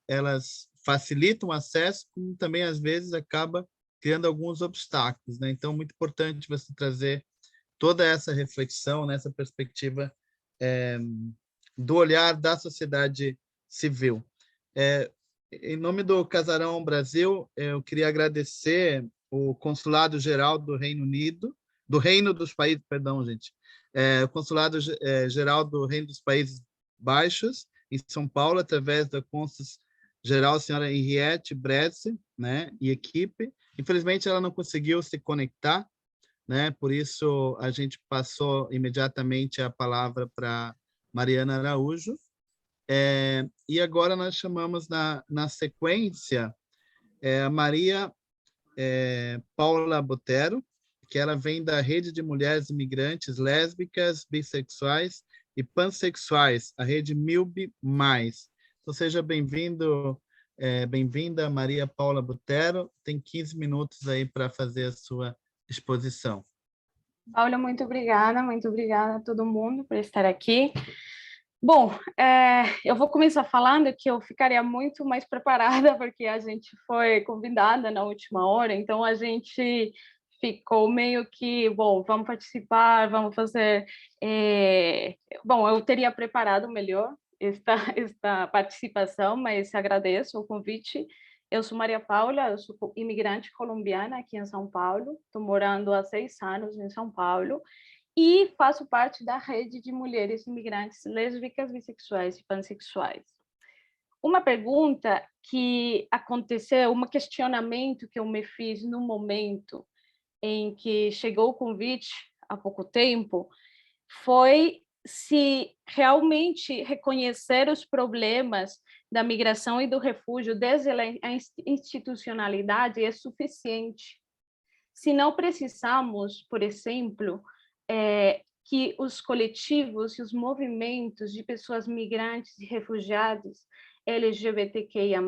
elas facilitam o acesso, como também às vezes acaba criando alguns obstáculos, né? Então, muito importante você trazer toda essa reflexão nessa perspectiva do olhar da sociedade civil. Em nome do Casarão Brasil, eu queria agradecer o Consulado Geral do Reino Unido, do Reino dos Países, perdão, gente, o Consulado Geral do Reino dos Países Baixos, em São Paulo, através da Cônsul-Geral, a senhora Henriette Bretze, né, e equipe. Infelizmente, ela não conseguiu se conectar, né, por isso a gente passou imediatamente a palavra para Mariana Araújo. E agora nós chamamos na sequência a Maria Paula Botero, que ela vem da Rede de Mulheres Imigrantes Lésbicas, Bissexuais e Pansexuais, a Rede MILB+. Então, seja bem-vindo, bem-vinda, Maria Paula Botero. Tem 15 minutos aí para fazer a sua exposição. Paula, muito obrigada a todo mundo por estar aqui. Bom, eu vou começar falando que eu ficaria muito mais preparada, porque a gente foi convidada na última hora, então a gente ficou meio que, bom, vamos participar, vamos fazer... Bom, eu teria preparado melhor esta participação, mas agradeço o convite. Eu sou Maria Paula, eu sou imigrante colombiana aqui em São Paulo, estou morando há 6 anos em São Paulo, e faço parte da rede de mulheres imigrantes lésbicas, bissexuais e pansexuais. Uma pergunta que aconteceu, um questionamento que eu me fiz no momento em que chegou o convite, há pouco tempo, foi se realmente reconhecer os problemas da migração e do refúgio desde a institucionalidade é suficiente. Se não precisamos, por exemplo, que os coletivos e os movimentos de pessoas migrantes e refugiados LGBTQIA+,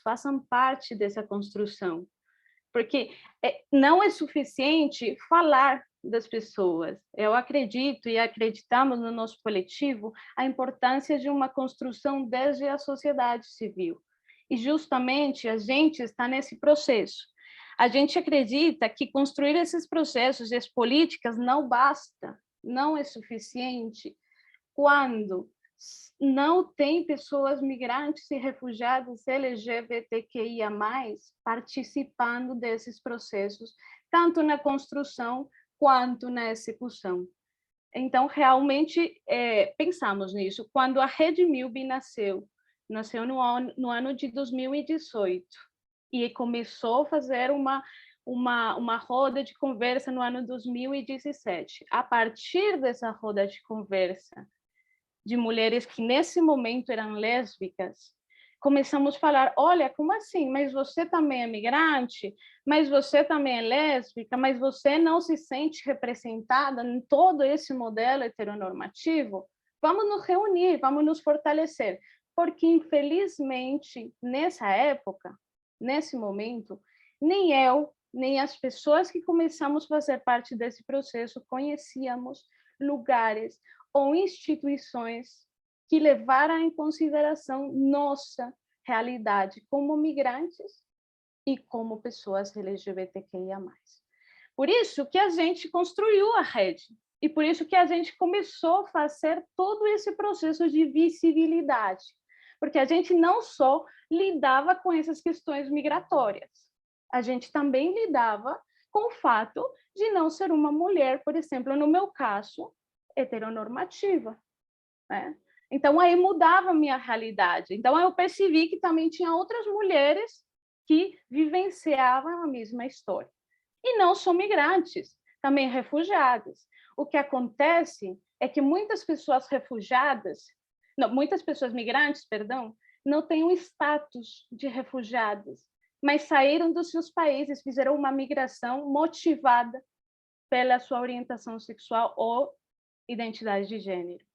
façam parte dessa construção. Porque não é suficiente falar das pessoas. Eu acredito e acreditamos no nosso coletivo a importância de uma construção desde a sociedade civil. E justamente a gente está nesse processo. A gente acredita que construir esses processos e as políticas não basta, não é suficiente, quando não tem pessoas migrantes e refugiadas LGBTQIA+, participando desses processos, tanto na construção quanto na execução. Então, realmente, pensamos nisso. Quando a Rede MILB nasceu, nasceu no ano de 2018 e começou a fazer uma roda de conversa no ano 2017. A partir dessa roda de conversa de mulheres que nesse momento eram lésbicas, começamos a falar, olha, como assim? Mas você também é migrante? Mas você também é lésbica? Mas você não se sente representada em todo esse modelo heteronormativo? Vamos nos reunir, vamos nos fortalecer. Porque, infelizmente, nessa época, nesse momento, nem eu, nem as pessoas que começamos a fazer parte desse processo conhecíamos lugares ou instituições que levaram em consideração nossa realidade como migrantes e como pessoas LGBTQIA+. Por isso que a gente construiu a rede e por isso que a gente começou a fazer todo esse processo de visibilidade, porque a gente não só lidava com essas questões migratórias, a gente também lidava com o fato de não ser uma mulher, por exemplo, no meu caso, heteronormativa, né? Então, aí mudava a minha realidade. Então, eu percebi que também tinha outras mulheres que vivenciavam a mesma história. E não só migrantes, também refugiadas. O que acontece é que muitas pessoas muitas pessoas migrantes, perdão, não têm o status de refugiadas, mas saíram dos seus países, fizeram uma migração motivada pela sua orientação sexual ou identidade de gênero.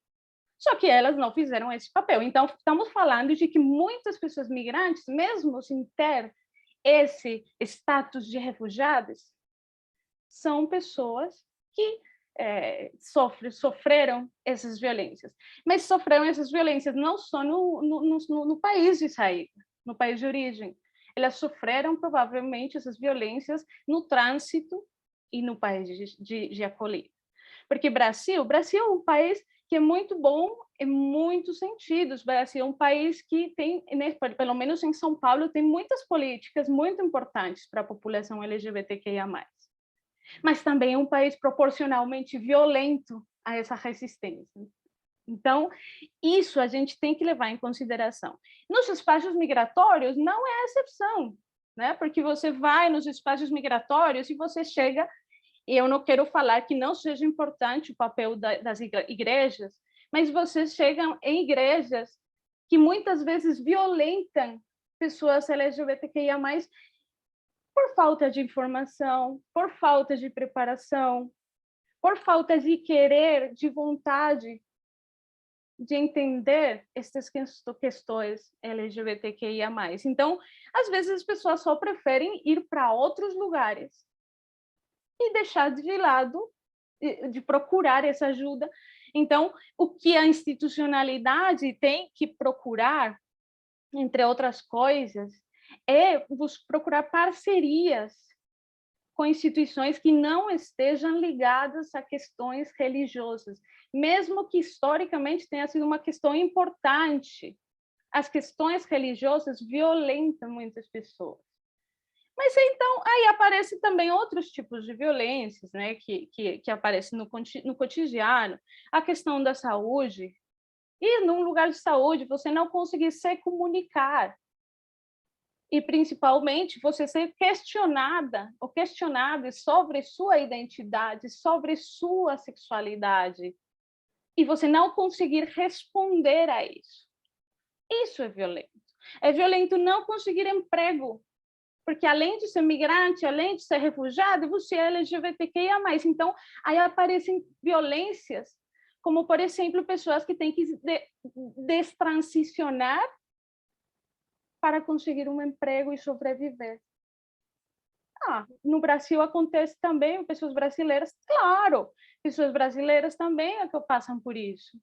Só que elas não fizeram esse papel. Então, estamos falando de que muitas pessoas migrantes, mesmo sem ter esse status de refugiadas, são pessoas que sofreram essas violências. Mas sofreram essas violências não só no país de saída, no país de origem. Elas sofreram, provavelmente, essas violências no trânsito e no país de acolhida. Porque Brasil é um país que é muito bom em muitos sentidos. O Brasil é um país que tem, pelo menos em São Paulo, tem muitas políticas muito importantes para a população LGBTQIA+. Mas também é um país proporcionalmente violento a essa resistência. Então, isso a gente tem que levar em consideração. Nos espaços migratórios, não é exceção, né? Porque você vai nos espaços migratórios e você chega. E eu não quero falar que não seja importante o papel das igrejas, mas vocês chegam em igrejas que muitas vezes violentam pessoas LGBTQIA+, por falta de informação, por falta de preparação, por falta de querer, de vontade de entender essas questões LGBTQIA+. Então, às vezes as pessoas só preferem ir para outros lugares e deixar de lado, de procurar essa ajuda. Então, o que a institucionalidade tem que procurar, entre outras coisas, é procurar parcerias com instituições que não estejam ligadas a questões religiosas, mesmo que historicamente tenha sido uma questão importante. As questões religiosas violentam muitas pessoas. Mas então, aí aparecem também outros tipos de violências, né, que aparecem no cotidiano, a questão da saúde, e num lugar de saúde você não conseguir se comunicar, e principalmente você ser questionada ou questionado sobre sua identidade, sobre sua sexualidade, e você não conseguir responder a isso. Isso é violento. É violento não conseguir emprego, porque além de ser migrante, além de ser refugiado, você é LGBTQIA+. Então, aí aparecem violências, como, por exemplo, pessoas que têm que destransicionar para conseguir um emprego e sobreviver. No Brasil acontece também, pessoas brasileiras, claro, pessoas brasileiras também é que passam por isso.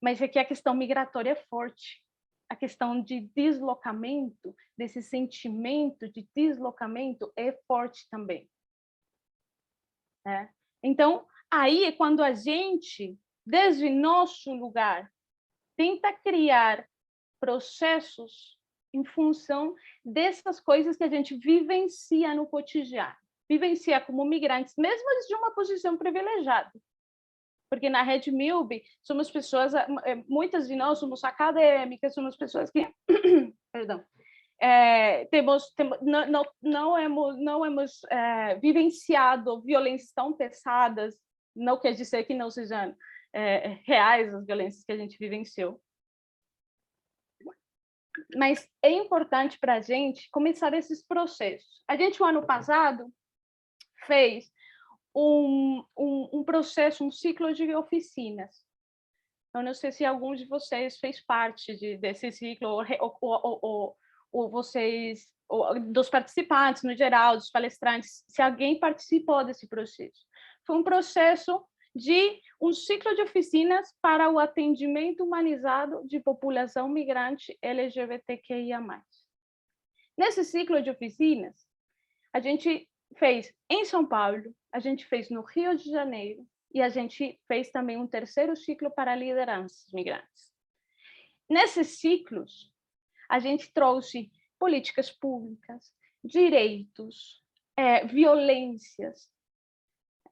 Mas é que a questão migratória é forte. A questão de deslocamento, desse sentimento de deslocamento é forte também. Então, aí é quando a gente, desde nosso lugar, tenta criar processos em função dessas coisas que a gente vivencia no cotidiano, vivencia como migrantes, mesmo de uma posição privilegiada. porque na Rede MILB somos pessoas, muitas de nós somos acadêmicas, somos pessoas que, perdão, não hemos vivenciado violências tão pesadas, não quer dizer que não sejam reais as violências que a gente vivenciou. Mas é importante para a gente começar esses processos. A gente, o ano passado, fez um processo, um ciclo de oficinas. Eu não sei se algum de vocês fez parte desse ciclo, ou vocês, dos participantes no geral, dos palestrantes, se alguém participou desse processo. Foi um processo de um ciclo de oficinas para o atendimento humanizado de população migrante LGBTQIA+. Nesse ciclo de oficinas, a gente fez em São Paulo, a gente fez no Rio de Janeiro, e a gente fez também um terceiro ciclo para lideranças migrantes. Nesses ciclos, a gente trouxe políticas públicas, direitos, violências,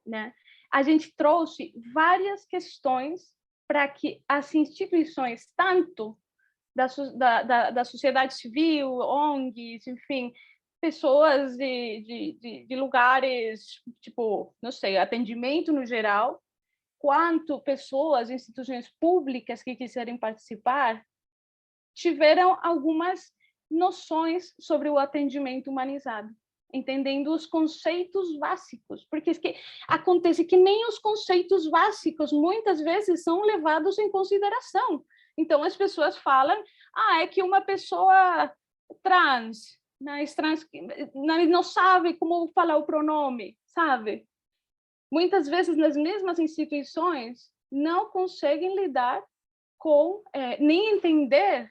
né? A gente trouxe várias questões para que as instituições, tanto da sociedade civil, ONGs, enfim, pessoas de lugares, tipo, não sei, atendimento no geral, quanto pessoas, instituições públicas que quiserem participar, tiveram algumas noções sobre o atendimento humanizado, entendendo os conceitos básicos, porque acontece que nem os conceitos básicos muitas vezes são levados em consideração. Então, as pessoas falam, é que uma pessoa trans não sabe como falar o pronome, sabe? Muitas vezes, nas mesmas instituições, não conseguem lidar com, nem entender,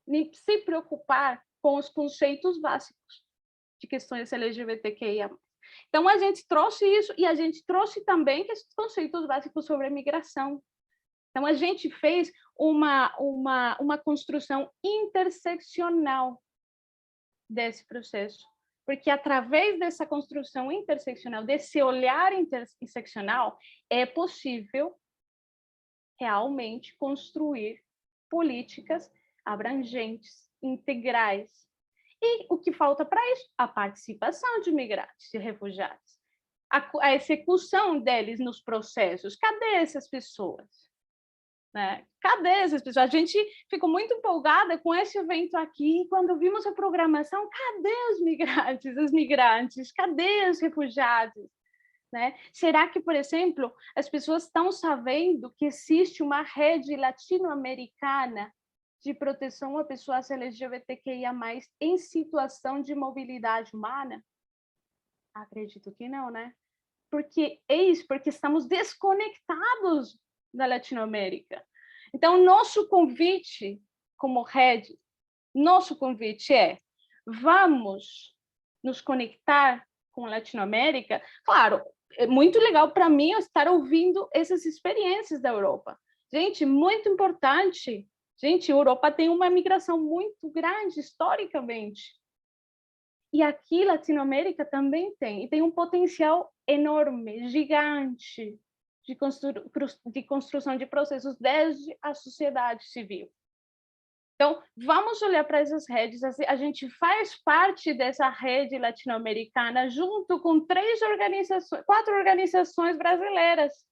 nem se preocupar com os conceitos básicos de questões LGBTQIA+. Então, a gente trouxe isso, e a gente trouxe também esses conceitos básicos sobre a migração. Então, a gente fez uma construção interseccional desse processo, porque através dessa construção interseccional, desse olhar interseccional, é possível realmente construir políticas abrangentes, integrais. E o que falta para isso? A participação de migrantes e refugiados, a execução deles nos processos. Cadê essas pessoas? Né? Cadê essas pessoas? A gente ficou muito empolgada com esse evento aqui, quando vimos a programação, cadê os migrantes, os migrantes? Cadê os refugiados? Né? Será que, por exemplo, as pessoas estão sabendo que existe uma rede latino-americana de proteção a pessoas LGBTQIA+, em situação de mobilidade humana? Acredito que não, né? Porque estamos desconectados da Latinoamérica. Então, nosso convite como rede, nosso convite vamos nos conectar com a Latinoamérica. Claro, é muito legal para mim estar ouvindo essas experiências da Europa. Gente, muito importante. Gente, a Europa tem uma migração muito grande, historicamente. E aqui, Latinoamérica também tem. E tem um potencial enorme, gigante, de construção de processos desde a sociedade civil. Então, vamos olhar para essas redes. A gente faz parte dessa rede latino-americana junto com 4 organizações brasileiras.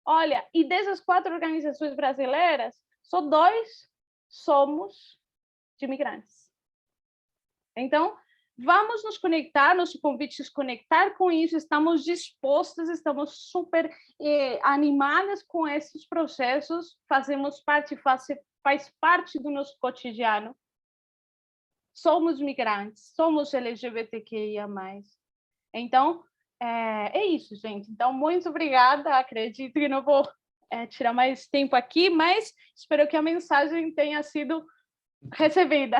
Olha, e dessas 4 organizações brasileiras, só 2 somos de imigrantes. Então, vamos nos conectar, nosso convite é se conectar com isso, estamos dispostas, estamos super animadas com esses processos, fazemos parte, faz parte do nosso cotidiano. Somos migrantes, somos LGBTQIA+. Então, é isso, gente. Então, muito obrigada, acredito que não vou tirar mais tempo aqui, mas espero que a mensagem tenha sido recebida.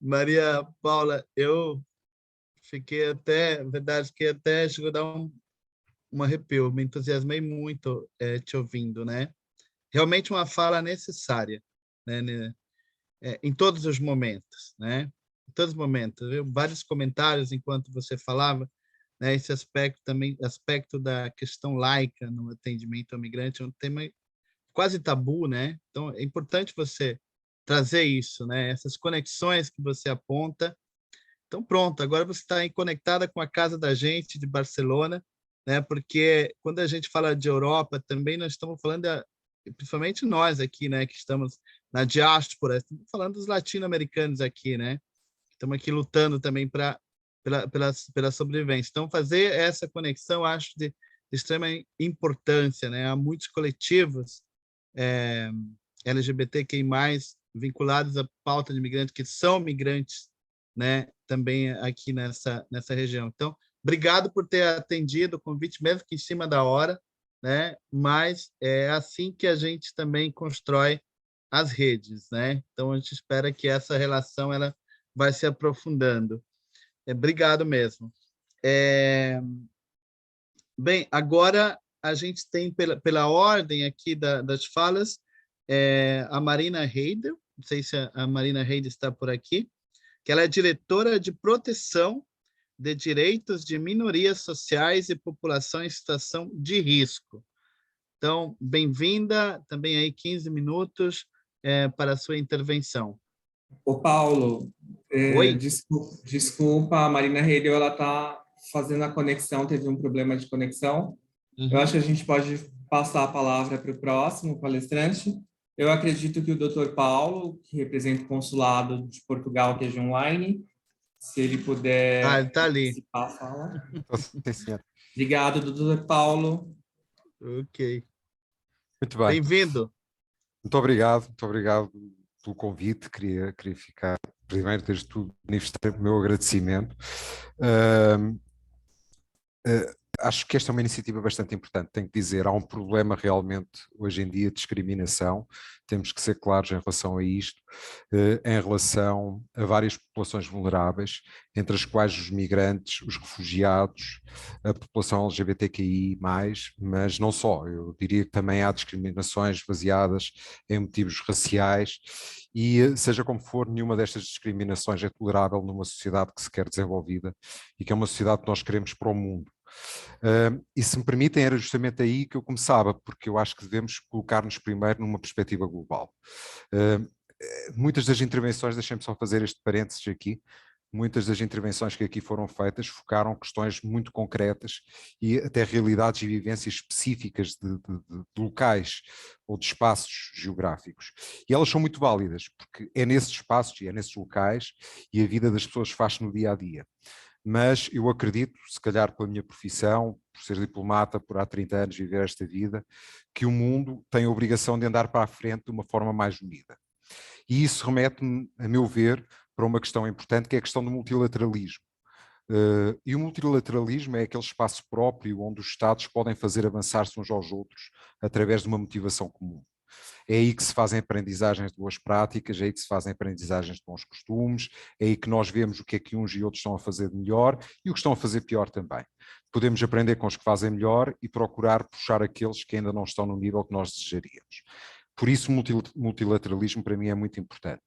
Maria Paula, eu fiquei até, na verdade, chegou a dar um arrepio, me entusiasmei muito te ouvindo, né? Realmente uma fala necessária, né? Em todos os momentos, né? Em todos os momentos, viu? Vários comentários enquanto você falava, né? Esse aspecto também, aspecto da questão laica no atendimento ao migrante, é um tema quase tabu, né? Então, é importante você trazer isso, né? Essas conexões que você aponta. Então, pronto, agora você está conectada com a casa da gente de Barcelona, né? Porque quando a gente fala de Europa, também nós estamos falando, principalmente nós aqui, né? Que estamos na diáspora, estamos falando dos latino-americanos aqui, né? Estamos aqui lutando também pela sobrevivência. Então, fazer essa conexão, acho de extrema importância, né? Há muitos coletivos LGBTQI+, vinculados à pauta de migrantes, que são migrantes, né? Também aqui nessa região. Então, obrigado por ter atendido o convite, mesmo que em cima da hora, né? Mas é assim que a gente também constrói as redes, né? Então, a gente espera que essa relação ela vai se aprofundando. Obrigado mesmo. Bem, agora a gente tem, pela ordem aqui das falas, a Marina Heidel, não sei se a Marina Heidel está por aqui, que ela é diretora de proteção de direitos de minorias sociais e população em situação de risco. Então, bem-vinda, também aí 15 minutos para a sua intervenção. Ô, Paulo, Oi? desculpa, a Marina Heidel, ela está fazendo a conexão, teve um problema de conexão. Eu acho que a gente pode passar a palavra para o próximo palestrante. Eu acredito que o Dr. Paulo, que representa o Consulado de Portugal, que é online, se ele puder ele está ali. participar, fala. Obrigado, Dr. Paulo. Ok. Muito bem. Bem-vindo. Muito obrigado pelo convite. Queria ficar, primeiro, desde tudo, manifestar o meu agradecimento. Acho que esta é uma iniciativa bastante importante, tenho que dizer, há um problema realmente hoje em dia de discriminação, temos que ser claros em relação a isto, em relação a várias populações vulneráveis, entre as quais os migrantes, os refugiados, a população LGBTQI+, mas não só, eu diria que também há discriminações baseadas em motivos raciais e, seja como for, nenhuma destas discriminações é tolerável numa sociedade que se quer desenvolvida e que é uma sociedade que nós queremos para o mundo. E se me permitem, era justamente aí que eu começava, porque eu acho que devemos colocar-nos primeiro numa perspectiva global. Muitas das intervenções, deixem-me só fazer este parênteses aqui, muitas das intervenções que aqui foram feitas focaram questões muito concretas e até realidades e vivências específicas de locais ou de espaços geográficos. E elas são muito válidas, porque é nesses espaços e é nesses locais e a vida das pessoas faz-se no dia a dia. Mas eu acredito, se calhar pela minha profissão, por ser diplomata, por há 30 anos viver esta vida, que o mundo tem a obrigação de andar para a frente de uma forma mais unida. E isso remete-me, a meu ver, para uma questão importante, que é a questão do multilateralismo. E o multilateralismo é aquele espaço próprio onde os Estados podem fazer avançar-se uns aos outros através de uma motivação comum. É aí que se fazem aprendizagens de boas práticas, é aí que se fazem aprendizagens de bons costumes, é aí que nós vemos o que é que uns e outros estão a fazer de melhor e o que estão a fazer pior também. Podemos aprender com os que fazem melhor e procurar puxar aqueles que ainda não estão no nível que nós desejaríamos. Por isso o multilateralismo para mim é muito importante.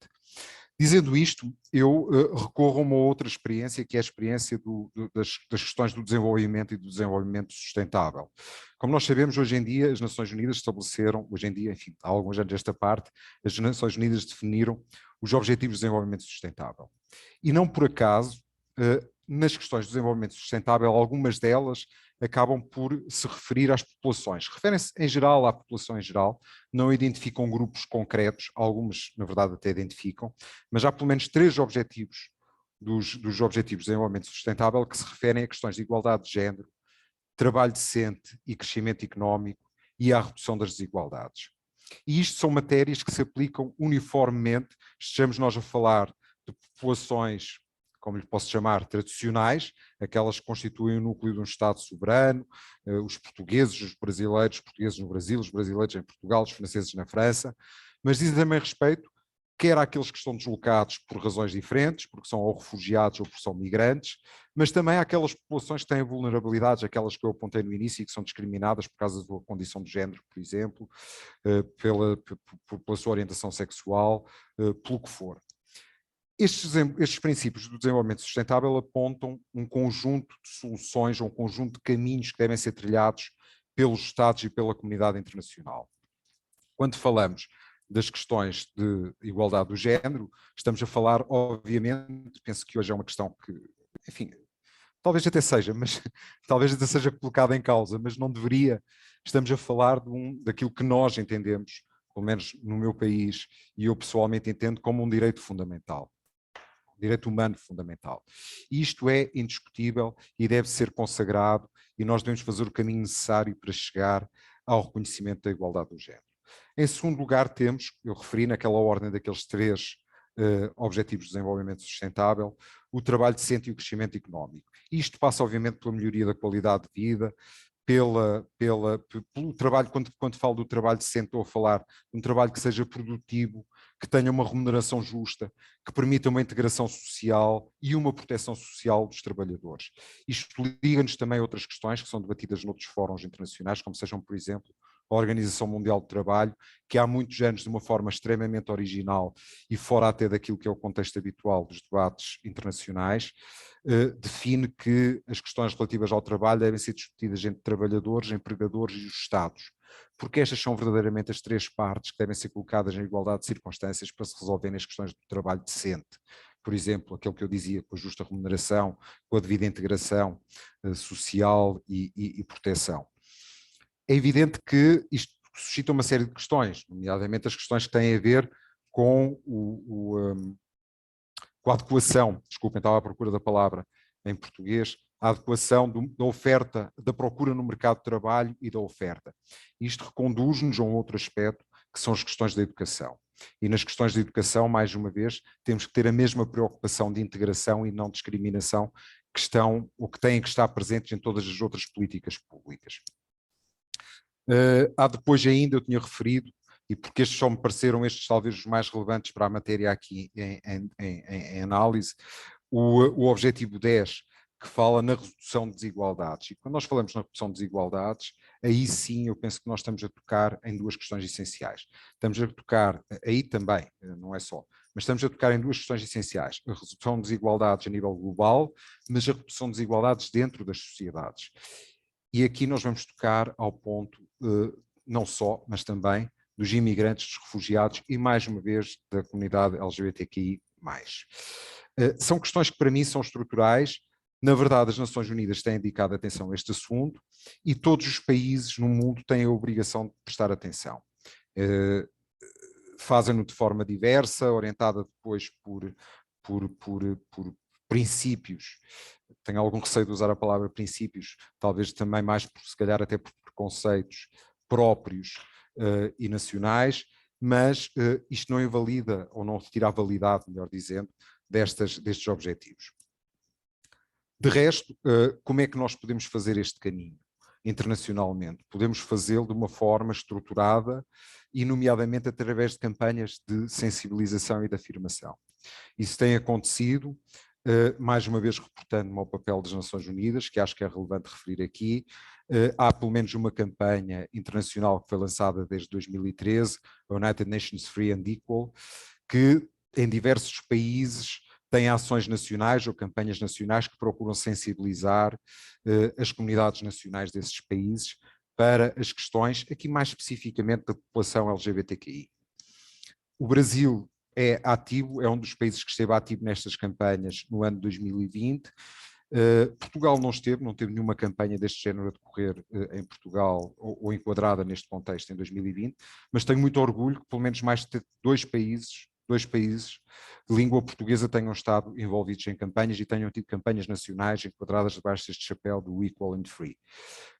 Dizendo isto, eu recorro a uma outra experiência, que é a experiência das questões do desenvolvimento e do desenvolvimento sustentável. Como nós sabemos, hoje em dia as Nações Unidas estabeleceram, hoje em dia, enfim, há alguns anos desta parte, as Nações Unidas definiram os Objetivos de Desenvolvimento Sustentável. E não por acaso, nas questões do desenvolvimento sustentável, algumas delas acabam por se referir às populações. Referem-se em geral à população em geral, não identificam grupos concretos, algumas na verdade até identificam, mas há pelo menos 3 objetivos dos Objetivos de Desenvolvimento Sustentável que se referem a questões de igualdade de género, trabalho decente e crescimento económico e à redução das desigualdades. E isto são matérias que se aplicam uniformemente, estejamos nós a falar de populações, como lhe posso chamar, tradicionais, aquelas que constituem o núcleo de um Estado soberano, os portugueses, os brasileiros, os portugueses no Brasil, os brasileiros em Portugal, os franceses na França, mas dizem também respeito quer àqueles que estão deslocados por razões diferentes, porque são ou refugiados ou porque são migrantes, mas também àquelas populações que têm vulnerabilidades, aquelas que eu apontei no início e que são discriminadas por causa da sua condição de género, por exemplo, pela sua orientação sexual, pelo que for. Estes princípios do desenvolvimento sustentável apontam um conjunto de soluções, um conjunto de caminhos que devem ser trilhados pelos Estados e pela comunidade internacional. Quando falamos das questões de igualdade do género, estamos a falar, obviamente, penso que hoje é uma questão que, enfim, talvez até seja, mas talvez até seja colocada em causa, mas não deveria. Estamos a falar daquilo que nós entendemos, pelo menos no meu país, e eu pessoalmente entendo como um direito fundamental. Direito humano fundamental. Isto é indiscutível e deve ser consagrado, e nós devemos fazer o caminho necessário para chegar ao reconhecimento da igualdade do género. Em segundo lugar, temos, eu referi naquela ordem daqueles 3 Objetivos de Desenvolvimento Sustentável, o trabalho decente e o crescimento económico. Isto passa, obviamente, pela melhoria da qualidade de vida, pelo trabalho, quando falo do trabalho decente, estou a falar de um trabalho que seja produtivo, que tenha uma remuneração justa, que permita uma integração social e uma proteção social dos trabalhadores. Isto liga-nos também a outras questões que são debatidas noutros fóruns internacionais, como sejam, por exemplo, a Organização Mundial do Trabalho, que há muitos anos, de uma forma extremamente original e fora até daquilo que é o contexto habitual dos debates internacionais, define que as questões relativas ao trabalho devem ser discutidas entre trabalhadores, empregadores e os Estados, porque estas são verdadeiramente as 3 partes que devem ser colocadas em igualdade de circunstâncias para se resolverem as questões do trabalho decente. Por exemplo, aquilo que eu dizia, com a justa remuneração, com a devida integração social e proteção. É evidente que isto suscita uma série de questões, nomeadamente as questões que têm a ver com com a adequação, desculpem, estava à procura da palavra em português, a adequação da oferta, da procura no mercado de trabalho e da oferta. Isto reconduz-nos a um outro aspecto, que são as questões da educação. E nas questões de educação, mais uma vez, temos que ter a mesma preocupação de integração e não discriminação que estão, ou que têm que estar presentes em todas as outras políticas públicas. Há depois ainda, eu tinha referido, e porque estes só me pareceram estes talvez os mais relevantes para a matéria aqui em análise, o objetivo 10, que fala na redução de desigualdades. E quando nós falamos na redução de desigualdades, aí sim eu penso que nós estamos a tocar em 2 questões essenciais. Estamos a tocar, aí também, não é só, mas estamos a tocar em 2 questões essenciais. A redução de desigualdades a nível global, mas a redução de desigualdades dentro das sociedades. E aqui nós vamos tocar ao ponto, não só, mas também, dos imigrantes, dos refugiados e, mais uma vez, da comunidade LGBTQI+. São questões que, para mim, são estruturais. Na verdade, as Nações Unidas têm dedicado atenção a este assunto e todos os países no mundo têm a obrigação de prestar atenção. Fazem-no de forma diversa, orientada depois por princípios. Tenho algum receio de usar a palavra princípios, talvez também mais, se calhar, até por preconceitos próprios e nacionais, mas isto não invalida, ou não retira a validade, melhor dizendo, destes objetivos. De resto, como é que nós podemos fazer este caminho internacionalmente? Podemos fazê-lo de uma forma estruturada e, nomeadamente, através de campanhas de sensibilização e de afirmação. Isso tem acontecido, mais uma vez reportando-me ao papel das Nações Unidas, que acho que é relevante referir aqui. Há pelo menos uma campanha internacional que foi lançada desde 2013, a United Nations Free and Equal, que em diversos países tem ações nacionais ou campanhas nacionais que procuram sensibilizar as comunidades nacionais desses países para as questões, aqui mais especificamente da população LGBTQI. O Brasil é ativo, é um dos países que esteve ativo nestas campanhas no ano de 2020. Portugal não teve nenhuma campanha deste género a decorrer em Portugal ou enquadrada neste contexto em 2020, mas tenho muito orgulho que pelo menos mais de 2 países de língua portuguesa tenham estado envolvidos em campanhas e tenham tido campanhas nacionais enquadradas debaixo deste chapéu do Equal and Free,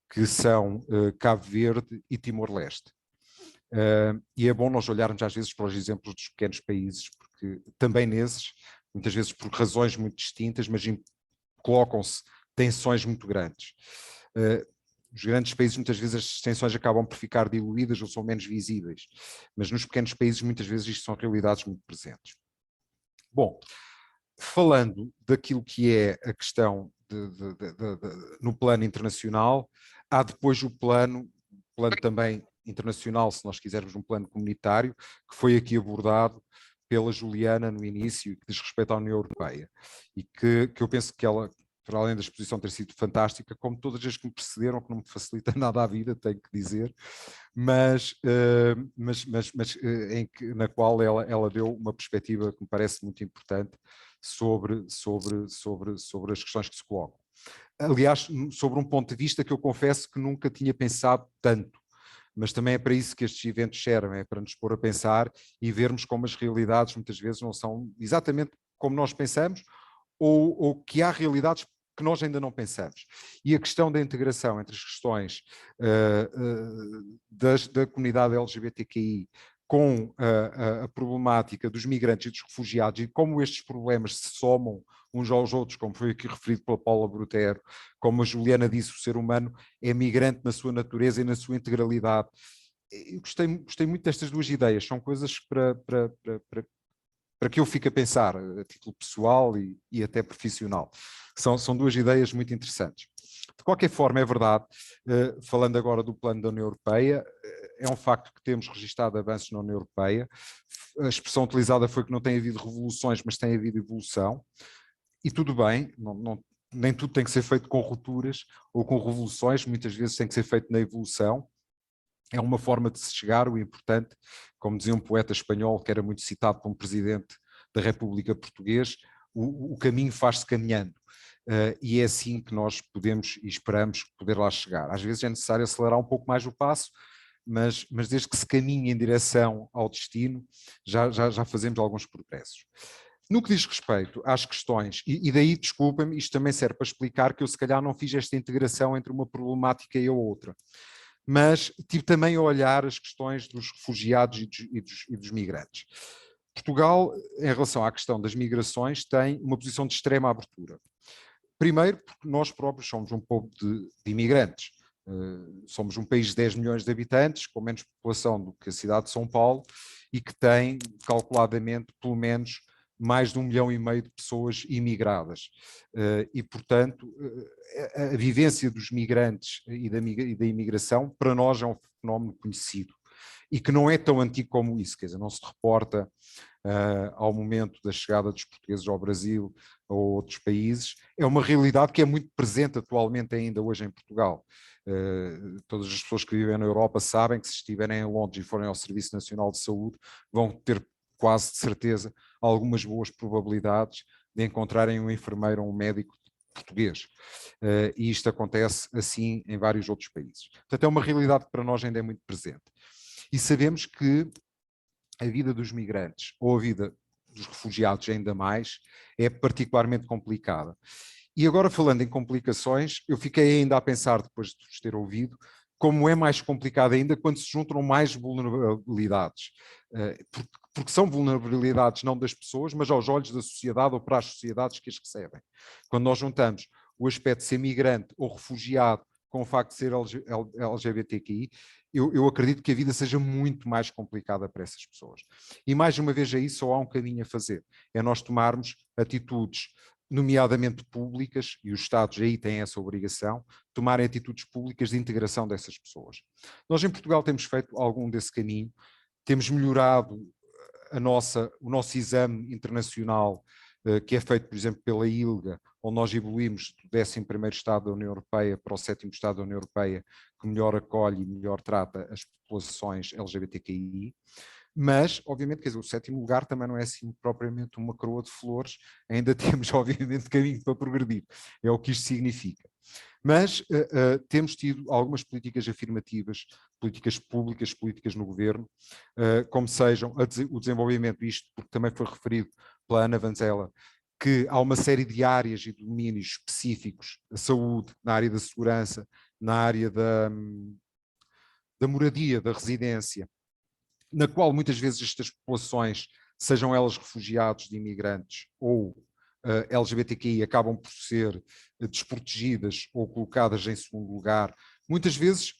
que são Cabo Verde e Timor-Leste. E é bom nós olharmos às vezes para os exemplos dos pequenos países, porque também nesses, muitas vezes por razões muito distintas, mas colocam-se tensões muito grandes. Nos grandes países muitas vezes as tensões acabam por ficar diluídas ou são menos visíveis, mas nos pequenos países muitas vezes isto são realidades muito presentes. Bom, falando daquilo que é a questão no plano internacional, há depois o plano também internacional, se nós quisermos um plano comunitário, que foi aqui abordado pela Juliana no início, que diz respeito à União Europeia, e que eu penso que ela, para além da exposição ter sido fantástica, como todas as que me precederam, que não me facilita nada a vida, tenho que dizer, mas na qual ela deu uma perspectiva que me parece muito importante sobre as questões que se colocam. Aliás, sobre um ponto de vista que eu confesso que nunca tinha pensado tanto, mas também é para isso que estes eventos servem, é para nos pôr a pensar e vermos como as realidades muitas vezes não são exatamente como nós pensamos, ou que há realidades que nós ainda não pensamos. E a questão da integração entre as questões da comunidade LGBTQI com a problemática dos migrantes e dos refugiados e como estes problemas se somam uns aos outros, como foi aqui referido pela Paula Brutero, como a Juliana disse, o ser humano é migrante na sua natureza e na sua integralidade. Eu gostei muito destas duas ideias, são coisas para que eu fique a pensar, a título pessoal e até profissional. São duas ideias muito interessantes. De qualquer forma, é verdade, falando agora do plano da União Europeia, é um facto que temos registado avanços na União Europeia. A expressão utilizada foi que não tem havido revoluções, mas tem havido evolução. E tudo bem, nem tudo tem que ser feito com rupturas ou com revoluções, muitas vezes tem que ser feito na evolução. É uma forma de se chegar, o importante, como dizia um poeta espanhol que era muito citado por um presidente da República Portuguesa, o caminho faz-se caminhando. E é assim que nós podemos e esperamos poder lá chegar. Às vezes é necessário acelerar um pouco mais o passo, mas desde que se caminhe em direção ao destino, já fazemos alguns progressos. No que diz respeito às questões, e daí, desculpem-me, isto também serve para explicar que eu se calhar não fiz esta integração entre uma problemática e a outra, mas tive também a olhar as questões dos refugiados e dos migrantes. Portugal, em relação à questão das migrações, tem uma posição de extrema abertura. Primeiro, porque nós próprios somos um povo de imigrantes. Somos um país de 10 milhões de habitantes, com menos população do que a cidade de São Paulo, e que tem, calculadamente, pelo menos mais de 1,5 milhão de pessoas imigradas. E, portanto, a vivência dos migrantes e da imigração, para nós, é um fenómeno conhecido e que não é tão antigo como isso, quer dizer, não se reporta ao momento da chegada dos portugueses ao Brasil ou a outros países. É uma realidade que é muito presente atualmente ainda hoje em Portugal. Todas as pessoas que vivem na Europa sabem que se estiverem em Londres e forem ao Serviço Nacional de Saúde, vão ter quase de certeza algumas boas probabilidades de encontrarem um enfermeiro ou um médico português. E isto acontece assim em vários outros países. Portanto, é uma realidade que para nós ainda é muito presente. E sabemos que a vida dos migrantes, ou a vida dos refugiados ainda mais, é particularmente complicada. E agora, falando em complicações, eu fiquei ainda a pensar, depois de vos ter ouvido, como é mais complicado ainda quando se juntam mais vulnerabilidades. Porque são vulnerabilidades não das pessoas, mas aos olhos da sociedade ou para as sociedades que as recebem. Quando nós juntamos o aspecto de ser migrante ou refugiado com o facto de ser LGBTQI, eu acredito que a vida seja muito mais complicada para essas pessoas. E mais uma vez aí só há um caminho a fazer, é nós tomarmos atitudes, nomeadamente públicas, e os Estados aí têm essa obrigação, tomarem atitudes públicas de integração dessas pessoas. Nós em Portugal temos feito algum desse caminho, temos melhorado o nosso exame internacional, que é feito, por exemplo, pela ILGA, onde nós evoluímos do 11º Estado da União Europeia para o 7º Estado da União Europeia, que melhor acolhe e melhor trata as populações LGBTQI. Mas, obviamente, quer dizer, o 7º lugar também não é assim propriamente uma coroa de flores, ainda temos, obviamente, caminho para progredir, é o que isto significa. Mas temos tido algumas políticas afirmativas, políticas públicas, políticas no governo, como sejam o desenvolvimento, isto porque também foi referido pela Ana Vanzella, que há uma série de áreas e domínios específicos, a saúde, na área da segurança, na área da moradia, da residência, na qual muitas vezes estas populações, sejam elas refugiados de imigrantes ou LGBTQI, acabam por ser desprotegidas ou colocadas em segundo lugar, muitas vezes,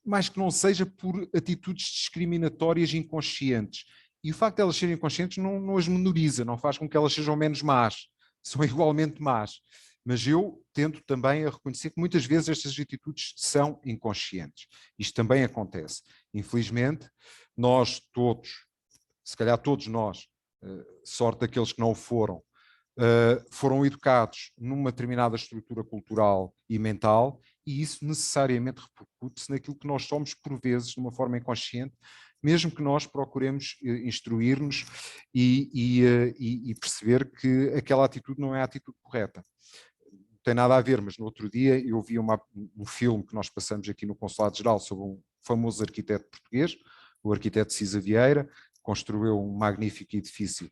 mais que não seja por atitudes discriminatórias inconscientes. E o facto de elas serem inconscientes não as menoriza, não faz com que elas sejam menos más, são igualmente más. Mas eu tento também a reconhecer que muitas vezes estas atitudes são inconscientes. Isto também acontece. Infelizmente, nós todos, se calhar todos nós, sorte daqueles que não o foram, foram educados numa determinada estrutura cultural e mental, e isso necessariamente repercute-se naquilo que nós somos, por vezes, de uma forma inconsciente, mesmo que nós procuremos instruir-nos e perceber que aquela atitude não é a atitude correta. Não tem nada a ver, mas no outro dia eu vi um filme que nós passamos aqui no Consulado-Geral sobre um famoso arquiteto português, o arquiteto Cisa Vieira, que construiu um magnífico edifício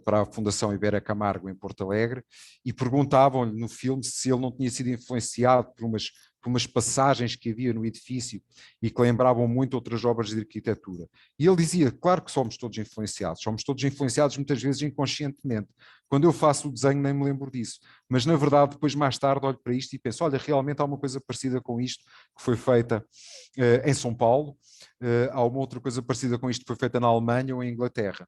para a Fundação Ibera Camargo em Porto Alegre, e perguntavam-lhe no filme se ele não tinha sido influenciado por umas passagens que havia no edifício e que lembravam muito outras obras de arquitetura. E ele dizia, claro que somos todos influenciados muitas vezes inconscientemente. Quando eu faço o desenho nem me lembro disso, mas na verdade depois mais tarde olho para isto e penso, olha, realmente há uma coisa parecida com isto que foi feita em São Paulo, há uma outra coisa parecida com isto que foi feita na Alemanha ou em Inglaterra.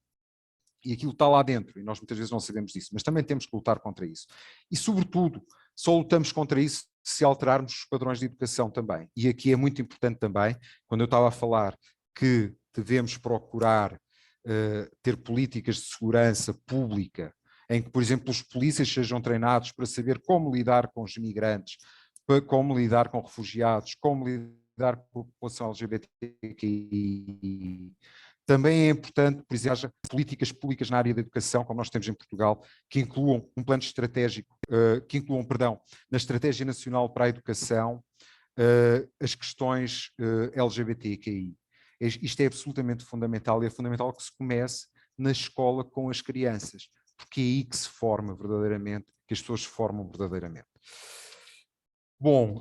E aquilo está lá dentro, e nós muitas vezes não sabemos disso, mas também temos que lutar contra isso. E, sobretudo, só lutamos contra isso se alterarmos os padrões de educação também. E aqui é muito importante também, quando eu estava a falar que devemos procurar ter políticas de segurança pública, em que, por exemplo, os polícias sejam treinados para saber como lidar com os imigrantes, como lidar com refugiados, como lidar com a população LGBTQI. Também é importante, por exemplo, haja políticas públicas na área da educação, como nós temos em Portugal, que incluam um plano estratégico, na Estratégia Nacional para a Educação, as questões LGBTQI. Isto é absolutamente fundamental, e é fundamental que se comece na escola com as crianças, porque é aí que se forma verdadeiramente, que as pessoas se formam verdadeiramente. Bom,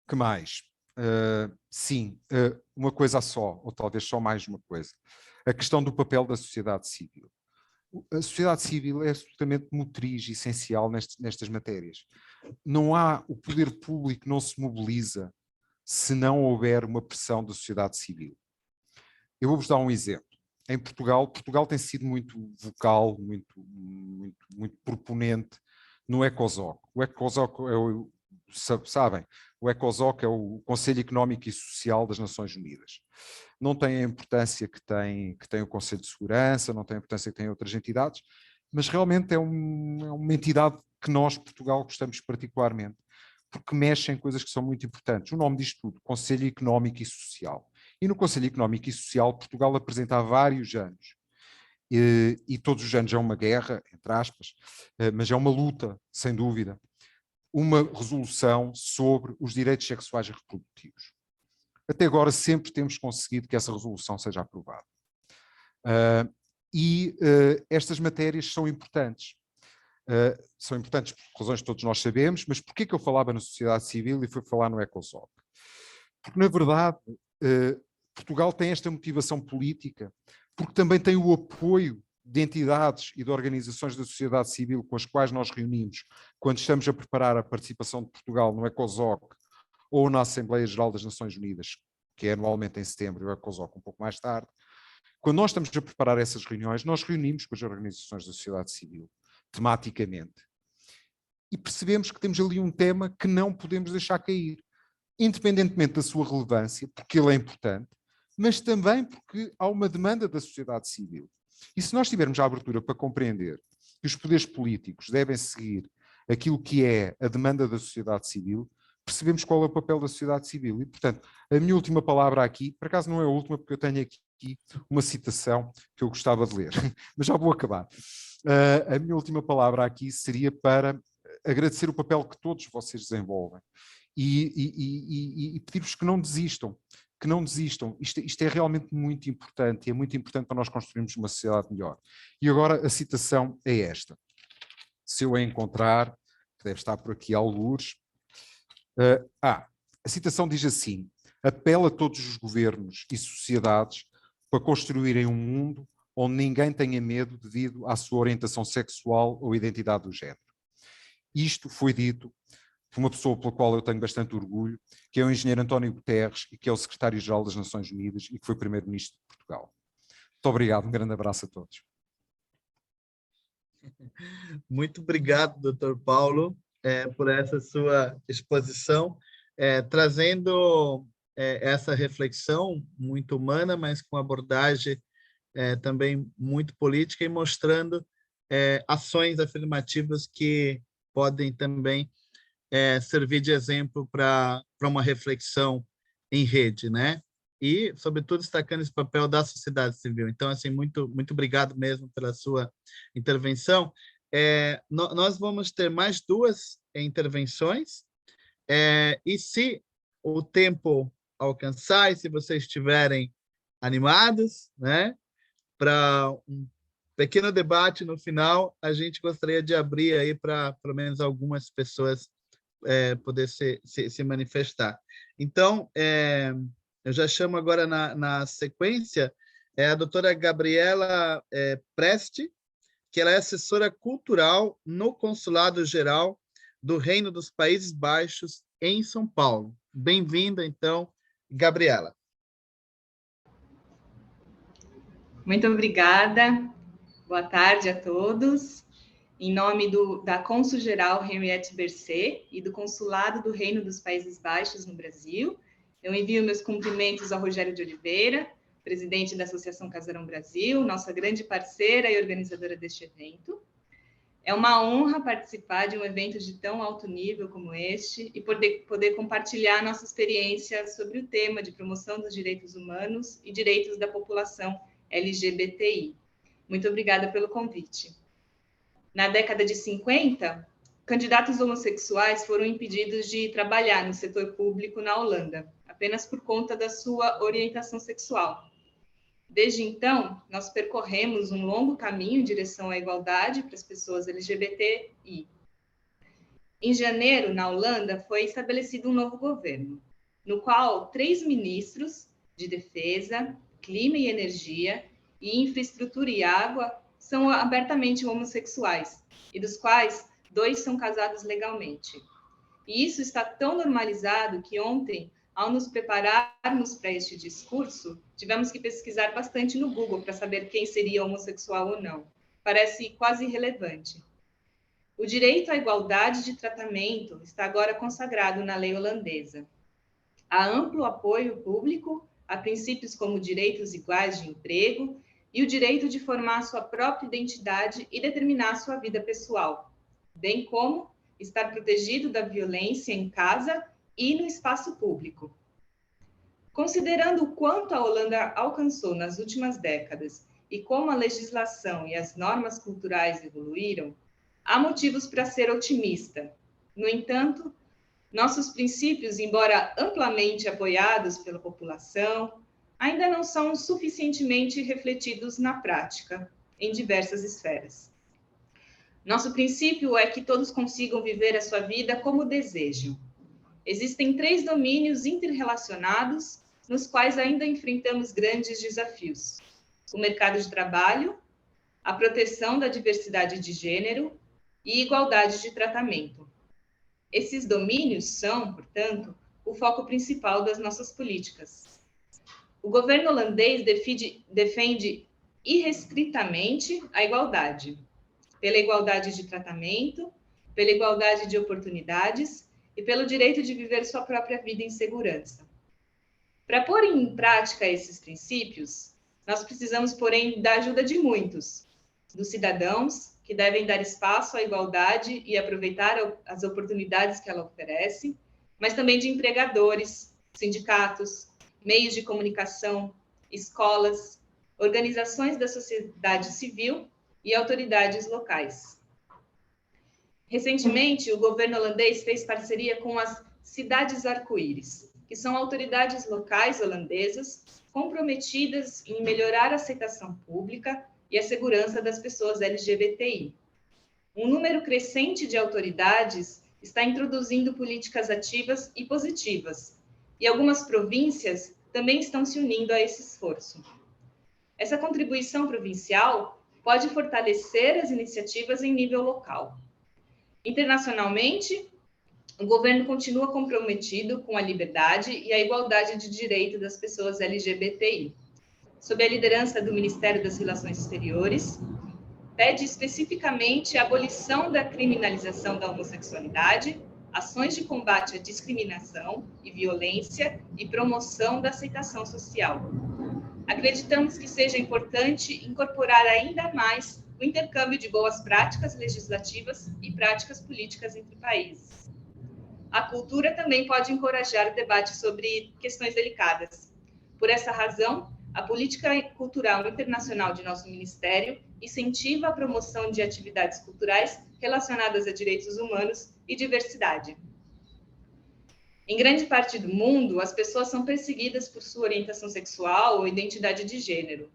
que mais? Uma coisa só, ou talvez só mais uma coisa. A questão do papel da sociedade civil. A sociedade civil é absolutamente motriz, essencial nestas matérias. Não há, o poder público não se mobiliza se não houver uma pressão da sociedade civil. Eu vou-vos dar um exemplo. Em Portugal tem sido muito vocal, muito proponente no ECOSOC. O ECOSOC é o ECOSOC é o Conselho Económico e Social das Nações Unidas. Não tem a importância que tem o Conselho de Segurança, não tem a importância que tem outras entidades, mas realmente é uma entidade que nós, Portugal, gostamos particularmente, porque mexe em coisas que são muito importantes. O nome diz tudo, Conselho Económico e Social. E no Conselho Económico e Social, Portugal apresenta há vários anos, e todos os anos é uma guerra, entre aspas, mas é uma luta, sem dúvida, uma resolução sobre os direitos sexuais e reprodutivos. Até agora sempre temos conseguido que essa resolução seja aprovada. Estas matérias são importantes. São importantes por razões que todos nós sabemos, mas porquê que eu falava na sociedade civil e fui falar no ECOSOC? Porque, na verdade, Portugal tem esta motivação política, porque também tem o apoio de entidades e de organizações da sociedade civil com as quais nós reunimos quando estamos a preparar a participação de Portugal no ECOSOC ou na Assembleia Geral das Nações Unidas, que é anualmente em setembro, e o ECOSOC um pouco mais tarde. Quando nós estamos a preparar essas reuniões, nós reunimos com as organizações da sociedade civil, tematicamente, e percebemos que temos ali um tema que não podemos deixar cair, independentemente da sua relevância, porque ele é importante, mas também porque há uma demanda da sociedade civil. E se nós tivermos a abertura para compreender que os poderes políticos devem seguir aquilo que é a demanda da sociedade civil, percebemos qual é o papel da sociedade civil. E, portanto, a minha última palavra aqui, por acaso não é a última, porque eu tenho aqui uma citação que eu gostava de ler, mas já vou acabar. A minha última palavra aqui seria para agradecer o papel que todos vocês desenvolvem e pedir-vos que não desistam. Isto é realmente muito importante, e é muito importante para nós construirmos uma sociedade melhor. E agora a citação é esta. Se eu a encontrar, que deve estar por aqui algures. A citação diz assim: apela a todos os governos e sociedades para construírem um mundo onde ninguém tenha medo devido à sua orientação sexual ou identidade do género. Isto foi dito por uma pessoa pela qual eu tenho bastante orgulho, que é o engenheiro António Guterres, e que é o secretário-geral das Nações Unidas e que foi primeiro-ministro de Portugal. Muito obrigado, um grande abraço a todos. Muito obrigado, Dr. Paulo, por essa sua exposição, trazendo essa reflexão muito humana, mas com abordagem também muito política e mostrando ações afirmativas que podem também servir de exemplo para uma reflexão em rede, né? E, sobretudo, destacando esse papel da sociedade civil. Então, assim, muito obrigado mesmo pela sua intervenção. Nós vamos ter mais 2 intervenções, e se o tempo alcançar, e se vocês estiverem animados, né, para um pequeno debate no final, a gente gostaria de abrir aí para pelo menos algumas pessoas poder se manifestar. Então, eu já chamo agora na sequência a doutora Gabriela Preste, que ela é assessora cultural no Consulado Geral do Reino dos Países Baixos, em São Paulo. Bem-vinda, então, Gabriela. Muito obrigada. Boa tarde a todos. Em nome da Cônsul-Geral Henriette Berset e do Consulado do Reino dos Países Baixos no Brasil, eu envio meus cumprimentos ao Rogério de Oliveira, presidente da Associação Casarão Brasil, nossa grande parceira e organizadora deste evento. É uma honra participar de um evento de tão alto nível como este e poder compartilhar nossa experiência sobre o tema de promoção dos direitos humanos e direitos da população LGBTI. Muito obrigada pelo convite. Na década de 50, candidatos homossexuais foram impedidos de trabalhar no setor público na Holanda, apenas por conta da sua orientação sexual. Desde então, nós percorremos um longo caminho em direção à igualdade para as pessoas LGBTI. Em janeiro, na Holanda, foi estabelecido um novo governo, no qual 3 ministros de defesa, clima e energia, e infraestrutura e água são abertamente homossexuais, e dos quais 2 são casados legalmente. E isso está tão normalizado que ontem, ao nos prepararmos para este discurso, tivemos que pesquisar bastante no Google para saber quem seria homossexual ou não. Parece quase irrelevante. O direito à igualdade de tratamento está agora consagrado na lei holandesa. Há amplo apoio público a princípios como direitos iguais de emprego e o direito de formar sua própria identidade e determinar sua vida pessoal, bem como estar protegido da violência em casa e no espaço público. Considerando o quanto a Holanda alcançou nas últimas décadas e como a legislação e as normas culturais evoluíram, há motivos para ser otimista. No entanto, nossos princípios, embora amplamente apoiados pela população, ainda não são suficientemente refletidos na prática, em diversas esferas. Nosso princípio é que todos consigam viver a sua vida como desejam. Existem 3 domínios interrelacionados nos quais ainda enfrentamos grandes desafios: o mercado de trabalho, a proteção da diversidade de gênero e igualdade de tratamento. Esses domínios são, portanto, o foco principal das nossas políticas. O governo holandês defende irrestritamente a igualdade, pela igualdade de tratamento, pela igualdade de oportunidades e pelo direito de viver sua própria vida em segurança. Para pôr em prática esses princípios, nós precisamos, porém, da ajuda de muitos, dos cidadãos, que devem dar espaço à igualdade e aproveitar as oportunidades que ela oferece, mas também de empregadores, sindicatos, meios de comunicação, escolas, organizações da sociedade civil e autoridades locais. Recentemente, o governo holandês fez parceria com as Cidades Arco-Íris, que são autoridades locais holandesas comprometidas em melhorar a aceitação pública e a segurança das pessoas LGBTI. Um número crescente de autoridades está introduzindo políticas ativas e positivas, e algumas províncias também estão se unindo a esse esforço. Essa contribuição provincial pode fortalecer as iniciativas em nível local. Internacionalmente, o governo continua comprometido com a liberdade e a igualdade de direito das pessoas LGBTI. Sob a liderança do Ministério das Relações Exteriores, pede especificamente a abolição da criminalização da homossexualidade ações de combate à discriminação e violência e promoção da aceitação social. Acreditamos que seja importante incorporar ainda mais o intercâmbio de boas práticas legislativas e práticas políticas entre países. A cultura também pode encorajar o debate sobre questões delicadas. Por essa razão, a política cultural internacional de nosso Ministério incentiva a promoção de atividades culturais relacionadas a direitos humanos e diversidade. Em grande parte do mundo, as pessoas são perseguidas por sua orientação sexual ou identidade de gênero.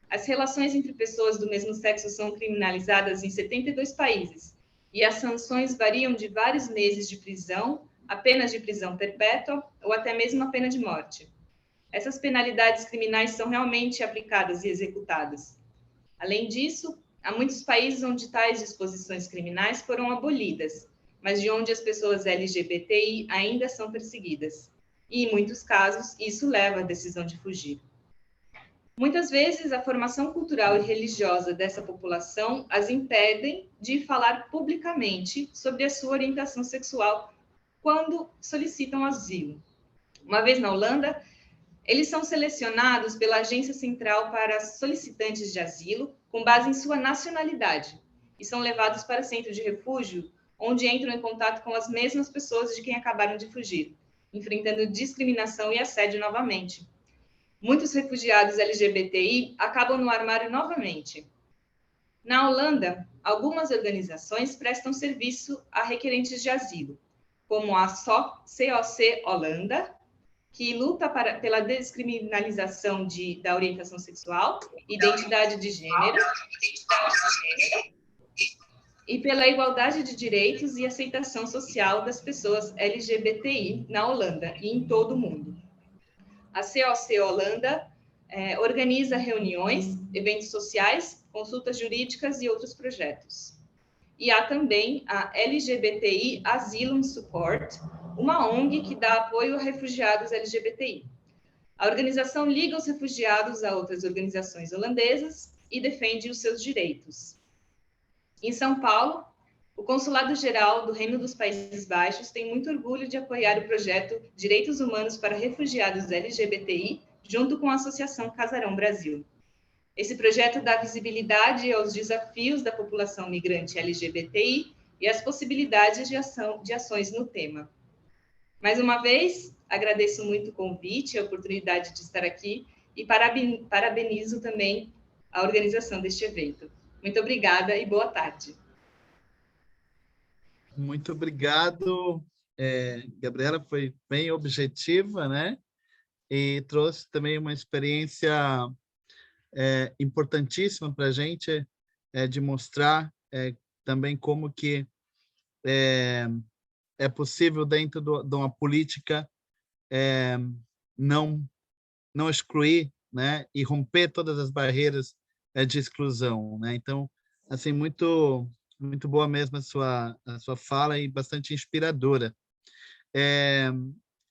As relações entre pessoas do mesmo sexo são criminalizadas em 72 países, e as sanções variam de vários meses de prisão, a penas de prisão perpétua ou até mesmo a pena de morte. Essas penalidades criminais são realmente aplicadas e executadas. Além disso, há muitos países onde tais disposições criminais foram abolidas, mas de onde as pessoas LGBTI ainda são perseguidas. E, em muitos casos, isso leva à decisão de fugir. Muitas vezes, a formação cultural e religiosa dessa população as impedem de falar publicamente sobre a sua orientação sexual quando solicitam asilo. Uma vez na Holanda, eles são selecionados pela Agência Central para Solicitantes de Asilo com base em sua nacionalidade e são levados para centro de refúgio, onde entram em contato com as mesmas pessoas de quem acabaram de fugir, enfrentando discriminação e assédio novamente. Muitos refugiados LGBTI acabam no armário novamente. Na Holanda, algumas organizações prestam serviço a requerentes de asilo, como a COC Holanda, que luta pela descriminalização da orientação sexual, identidade de gênero, e pela igualdade de direitos e aceitação social das pessoas LGBTI na Holanda e em todo o mundo. A COC Holanda organiza reuniões, eventos sociais, consultas jurídicas e outros projetos. E há também a LGBTI Asylum Support, uma ONG que dá apoio a refugiados LGBTI. A organização liga os refugiados a outras organizações holandesas e defende os seus direitos. Em São Paulo, o Consulado-Geral do Reino dos Países Baixos tem muito orgulho de apoiar o projeto Direitos Humanos para Refugiados LGBTI, junto com a Associação Casarão Brasil. Esse projeto dá visibilidade aos desafios da população migrante LGBTI e às possibilidades de ações no tema. Mais uma vez, agradeço muito o convite, a oportunidade de estar aqui e parabenizo também a organização deste evento. Muito obrigada e boa tarde. Muito obrigado, Gabriela, foi bem objetiva, né? E trouxe também uma experiência importantíssima para a gente, de mostrar também como que é possível, dentro de uma política, não excluir, né? E romper todas as barreiras de exclusão, né? Então, assim, muito boa mesmo a sua fala e bastante inspiradora.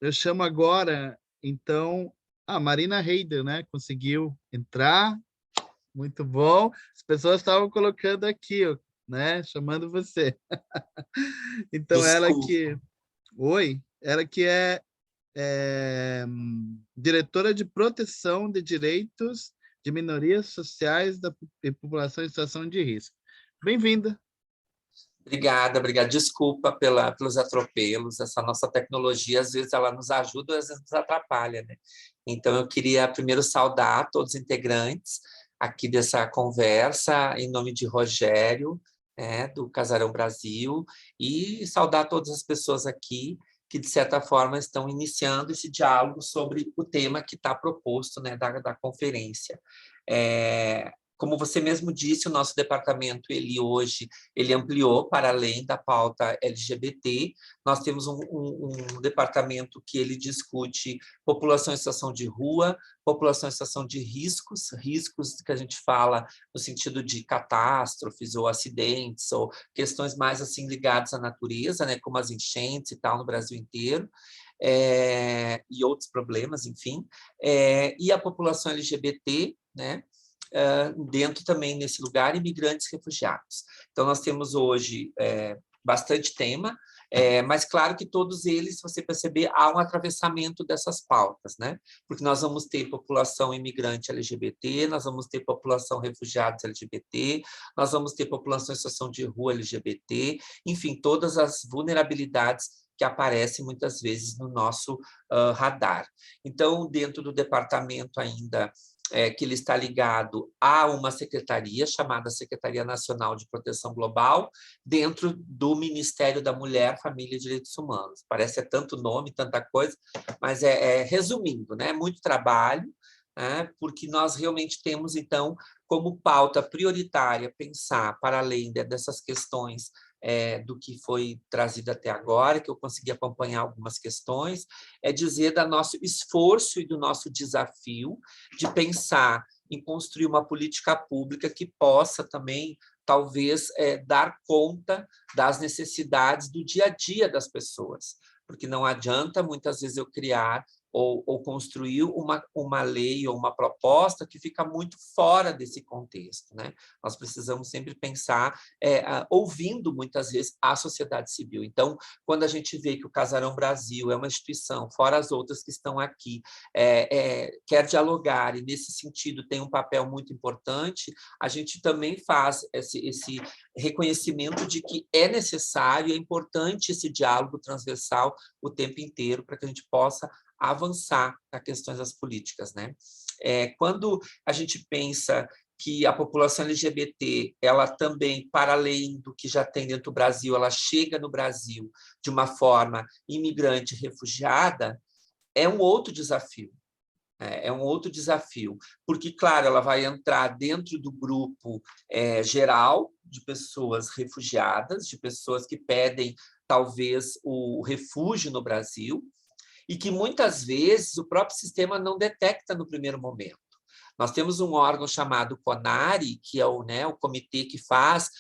Eu chamo agora, então, a Marina Heider, né? Conseguiu entrar, muito bom. As pessoas estavam colocando aqui, né? Chamando você. Então, Desculpa. ela que é diretora de proteção de direitos de minorias sociais e população em situação de risco. Bem-vinda. Obrigada. Desculpa pelos atropelos. Essa nossa tecnologia, às vezes, ela nos ajuda, às vezes nos atrapalha, né? Então, eu queria primeiro saudar todos os integrantes aqui dessa conversa, em nome de Rogério, do Casarão Brasil, e saudar todas as pessoas aqui que, de certa forma, estão iniciando esse diálogo sobre o tema que está proposto, né, da conferência. Como você mesmo disse, o nosso departamento, hoje, ampliou para além da pauta LGBT. Nós temos um departamento que ele discute população em situação de rua, população em situação de riscos que a gente fala no sentido de catástrofes ou acidentes, ou questões mais assim ligadas à natureza, né, como as enchentes e tal, no Brasil inteiro. E outros problemas, enfim. E a população LGBT, né? Dentro também nesse lugar, imigrantes refugiados. Então, nós temos hoje bastante tema. Mas claro que todos eles, se você perceber, há um atravessamento dessas pautas, né? Porque nós vamos ter população imigrante LGBT, nós vamos ter população refugiados LGBT, nós vamos ter população em situação de rua LGBT, enfim, todas as vulnerabilidades que aparecem muitas vezes no nosso radar. Então, dentro do departamento ainda, que ele está ligado a uma secretaria chamada Secretaria Nacional de Proteção Global, dentro do Ministério da Mulher, Família e Direitos Humanos. Parece tanto nome, tanta coisa, mas resumindo, né? Muito trabalho, né? Porque nós realmente temos, então, como pauta prioritária pensar, para além dessas questões do que foi trazido até agora, que eu consegui acompanhar algumas questões, é dizer do nosso esforço e do nosso desafio de pensar em construir uma política pública que possa também, talvez, dar conta das necessidades do dia a dia das pessoas, porque não adianta, muitas vezes, eu criar ou construir uma lei ou uma proposta que fica muito fora desse contexto, né? Nós precisamos sempre pensar, ouvindo, muitas vezes, a sociedade civil. Então, quando a gente vê que o Casarão Brasil é uma instituição, fora as outras que estão aqui, quer dialogar, e, nesse sentido, tem um papel muito importante, a gente também faz esse reconhecimento de que é necessário, é importante esse diálogo transversal o tempo inteiro, para que a gente possa avançar nas questões das políticas, né? Quando a gente pensa que a população LGBT, ela também, para além do que já tem dentro do Brasil, ela chega no Brasil de uma forma imigrante, refugiada, é um outro desafio. É um outro desafio, porque, claro, ela vai entrar dentro do grupo geral de pessoas refugiadas, de pessoas que pedem, talvez, o refúgio no Brasil, e que, muitas vezes, o próprio sistema não detecta no primeiro momento. Nós temos um órgão chamado CONARE, que é o comitê que faz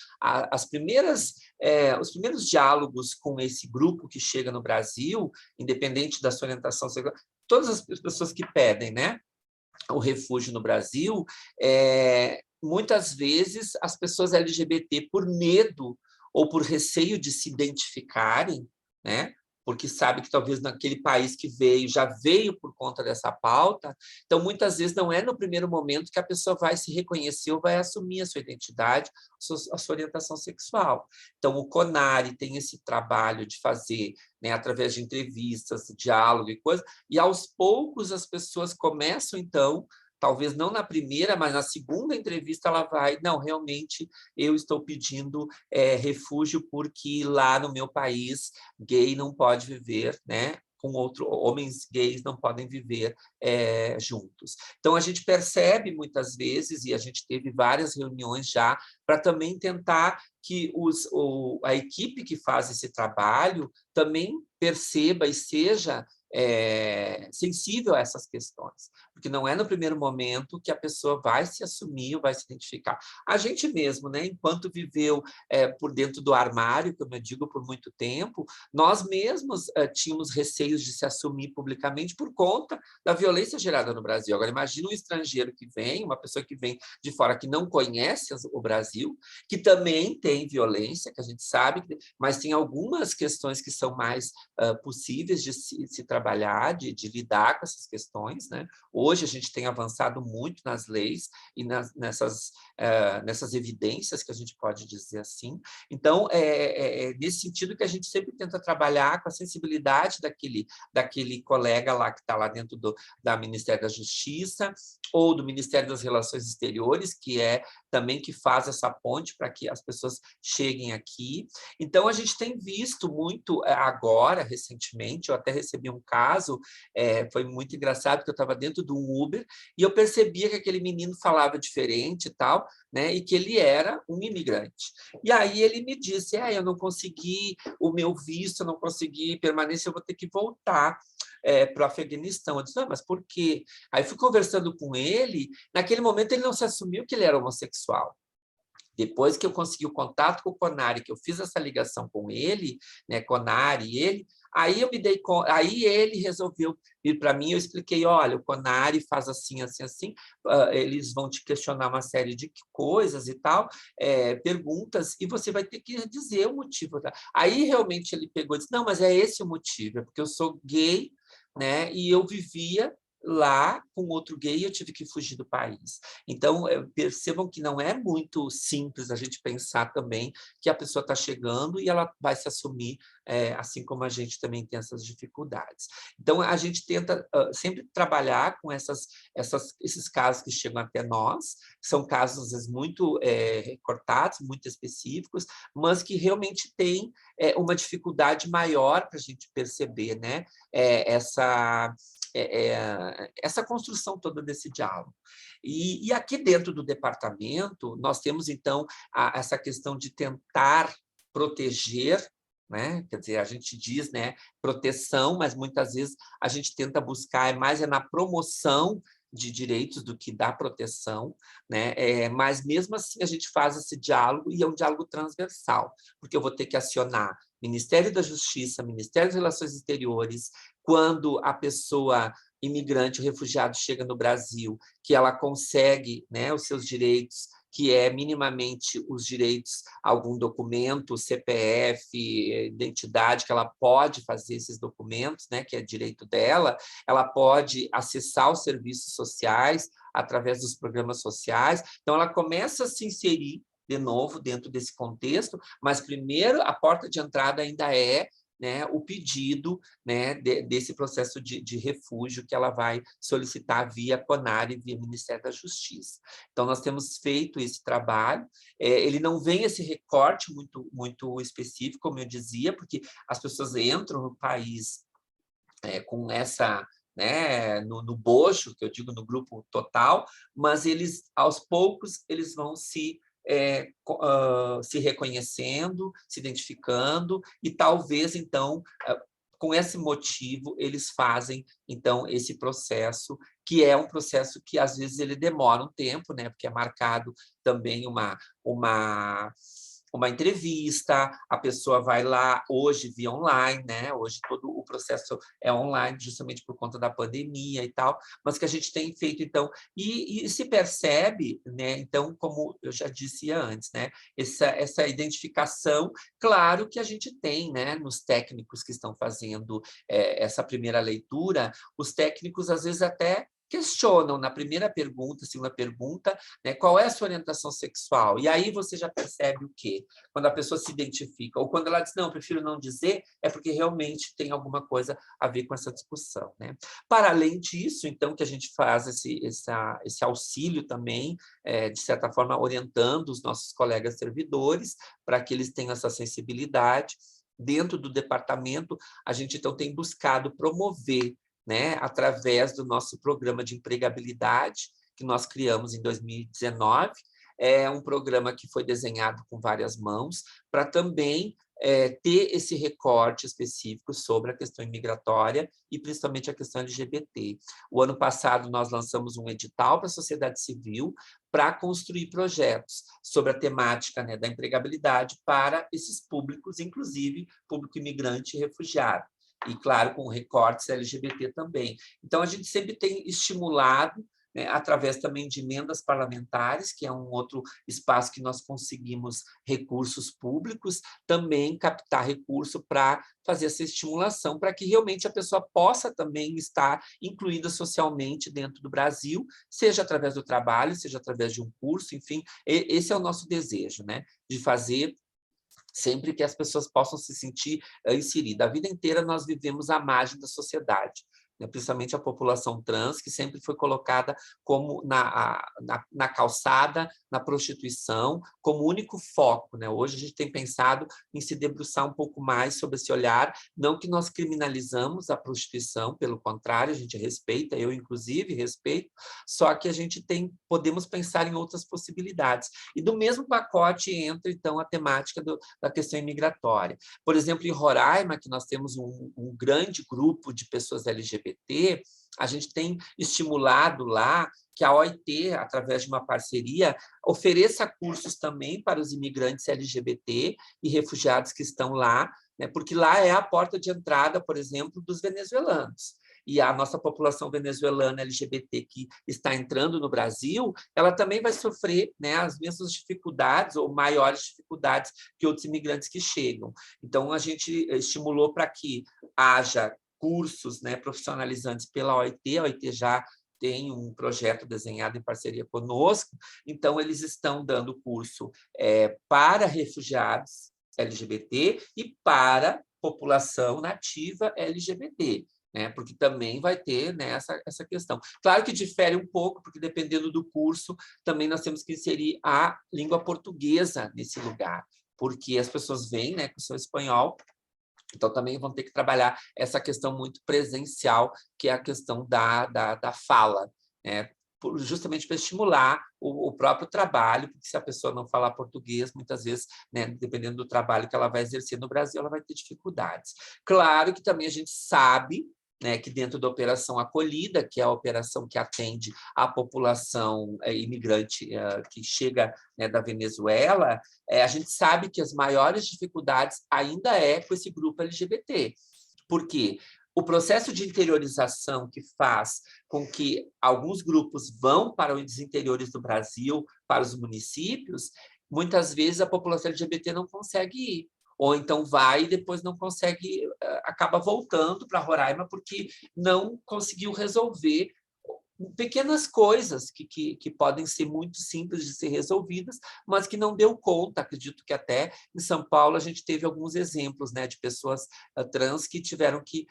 os primeiros diálogos com esse grupo que chega no Brasil, independente da sua orientação sexual, todas as pessoas que pedem, né, o refúgio no Brasil, muitas vezes as pessoas LGBT, por medo ou por receio de se identificarem, né, porque sabe que talvez naquele país que veio, já veio por conta dessa pauta, então muitas vezes não é no primeiro momento que a pessoa vai se reconhecer ou vai assumir a sua identidade, a sua orientação sexual. Então o CONARE tem esse trabalho de fazer, né, através de entrevistas, diálogo e coisas, e aos poucos as pessoas começam, então, talvez não na primeira, mas na segunda entrevista ela vai, não, realmente eu estou pedindo refúgio porque lá no meu país gay não pode viver, né, com homens gays não podem viver juntos. Então, a gente percebe muitas vezes, e a gente teve várias reuniões já, para também tentar que a equipe que faz esse trabalho também perceba e seja sensível a essas questões, porque não é no primeiro momento que a pessoa vai se assumir ou vai se identificar. A gente mesmo, né, enquanto viveu por dentro do armário, como eu digo, por muito tempo, nós mesmos tínhamos receios de se assumir publicamente por conta da violência gerada no Brasil. Agora, imagina um estrangeiro que vem, uma pessoa que vem de fora, que não conhece o Brasil, que também tem violência, que a gente sabe, mas tem algumas questões que são mais possíveis de se trabalhar, de lidar com essas questões, né? Hoje a gente tem avançado muito nas leis e nessas evidências, que a gente pode dizer assim. Então, nesse sentido que a gente sempre tenta trabalhar com a sensibilidade daquele colega lá que está lá dentro do Ministério da Justiça ou do Ministério das Relações Exteriores, que também que faz essa ponte para que as pessoas cheguem aqui. Então, a gente tem visto muito agora, recentemente, eu até recebi um caso, foi muito engraçado, porque eu estava dentro de um Uber e eu percebia que aquele menino falava diferente e tal, né, e que ele era um imigrante. E aí ele me disse, eu não consegui o meu visto, eu não consegui permanecer, eu vou ter que voltar para o Afeganistão. Eu disse, mas por quê? Aí fui conversando com ele, naquele momento ele não se assumiu que ele era homossexual. Depois que eu consegui o contato com o CONARE, que eu fiz essa ligação com ele, né, CONARE e ele, Aí eu me dei conta, aí ele resolveu vir para mim, eu expliquei, olha, o CONARE faz assim, assim, assim, eles vão te questionar uma série de coisas e tal, perguntas, e você vai ter que dizer o motivo. Tá? Aí realmente ele pegou e disse, não, mas é esse o motivo, é porque eu sou gay, né, e eu vivia lá com outro gay e eu tive que fugir do país. Então, percebam que não é muito simples a gente pensar também que a pessoa está chegando e ela vai se assumir, assim como a gente também tem essas dificuldades. Então, a gente tenta sempre trabalhar com esses casos que chegam até nós, são casos, às vezes, muito recortados, muito específicos, mas que realmente têm uma dificuldade maior para a gente perceber, né? Essa construção toda desse diálogo. E aqui dentro do departamento, nós temos, então, essa questão de tentar proteger, né? Quer dizer, a gente diz, né, proteção, mas muitas vezes a gente tenta buscar mais na promoção de direitos do que da proteção, né? Mas mesmo assim a gente faz esse diálogo e é um diálogo transversal, porque eu vou ter que acionar Ministério da Justiça, Ministério das Relações Exteriores, quando a pessoa imigrante, o refugiado chega no Brasil, que ela consegue, né, os seus direitos, que é minimamente os direitos a algum documento, CPF, identidade, que ela pode fazer esses documentos, né, que é direito dela, ela pode acessar os serviços sociais através dos programas sociais. Então, ela começa a se inserir de novo dentro desse contexto, mas primeiro a porta de entrada ainda é, né, o pedido, né, desse processo de refúgio que ela vai solicitar via CONARE, via Ministério da Justiça. Então, nós temos feito esse trabalho. Ele não vem esse recorte muito específico, como eu dizia, porque as pessoas entram no país com essa... né, no bojo, que eu digo no grupo total, mas eles, aos poucos, eles vão se reconhecendo, se identificando, e talvez, então, com esse motivo, eles fazem, então, esse processo, que é um processo que, às vezes, ele demora um tempo, né, porque é marcado também uma entrevista, a pessoa vai lá, hoje via online, né? Hoje todo o processo é online, justamente por conta da pandemia e tal, mas que a gente tem feito, então, e se percebe, né? Então, como eu já disse antes, né? Essa identificação, claro que a gente tem, né? Nos técnicos que estão fazendo essa primeira leitura, os técnicos, às vezes, até questionam na primeira pergunta, segunda pergunta, né, qual é a sua orientação sexual? E aí você já percebe o quê? Quando a pessoa se identifica, ou quando ela diz, não, eu prefiro não dizer, é porque realmente tem alguma coisa a ver com essa discussão, né? Para além disso, então, que a gente faz esse auxílio também, de certa forma, orientando os nossos colegas servidores, para que eles tenham essa sensibilidade. Dentro do departamento, a gente, então, tem buscado promover, né, através do nosso programa de empregabilidade, que nós criamos em 2019, é um programa que foi desenhado com várias mãos, para também ter esse recorte específico sobre a questão imigratória e principalmente a questão LGBT. O ano passado, nós lançamos um edital para a sociedade civil para construir projetos sobre a temática, né, da empregabilidade para esses públicos, inclusive público imigrante e refugiado. E, claro, com recortes LGBT também. Então, a gente sempre tem estimulado, né, através também de emendas parlamentares, que é um outro espaço que nós conseguimos recursos públicos, também captar recurso para fazer essa estimulação, para que realmente a pessoa possa também estar incluída socialmente dentro do Brasil, seja através do trabalho, seja através de um curso, enfim, esse é o nosso desejo, né, de fazer sempre que as pessoas possam se sentir inseridas. A vida inteira nós vivemos à margem da sociedade, né? Principalmente a população trans, que sempre foi colocada como na calçada, na prostituição, como único foco, né? Hoje a gente tem pensado em se debruçar um pouco mais sobre esse olhar, não que nós criminalizamos a prostituição, pelo contrário, a gente respeita, eu inclusive respeito, só que a gente podemos pensar em outras possibilidades. E do mesmo pacote entra, então, a temática da questão imigratória. Por exemplo, em Roraima, que nós temos um grande grupo de pessoas LGBT, a gente tem estimulado lá que a OIT, através de uma parceria, ofereça cursos também para os imigrantes LGBT e refugiados que estão lá, né? Porque lá é a porta de entrada, por exemplo, dos venezuelanos. E a nossa população venezuelana LGBT que está entrando no Brasil, ela também vai sofrer, né, as mesmas dificuldades ou maiores dificuldades que outros imigrantes que chegam. Então, a gente estimulou para que haja cursos, né, profissionalizantes pela OIT. A OIT já tem um projeto desenhado em parceria conosco, então eles estão dando curso para refugiados LGBT e para população nativa LGBT, né? Porque também vai ter, né, essa questão. Claro que difere um pouco, porque dependendo do curso, também nós temos que inserir a língua portuguesa nesse lugar, porque as pessoas vêm, né, com o seu espanhol, então também vão ter que trabalhar essa questão muito presencial, que é a questão da fala, né? Justamente para estimular o próprio trabalho, porque se a pessoa não falar português, muitas vezes, né, dependendo do trabalho que ela vai exercer no Brasil, ela vai ter dificuldades. Claro que também a gente sabe, né, que dentro da Operação Acolhida, que é a operação que atende a população imigrante que chega, né, da Venezuela, a gente sabe que as maiores dificuldades ainda com esse grupo LGBT. Por quê? O processo de interiorização que faz com que alguns grupos vão para os interiores do Brasil, para os municípios, muitas vezes a população LGBT não consegue ir. Ou então vai e depois não consegue, acaba voltando para Roraima porque não conseguiu resolver pequenas coisas que podem ser muito simples de ser resolvidas, mas que não deu conta. Acredito que até em São Paulo a gente teve alguns exemplos, né, de pessoas trans que tiveram que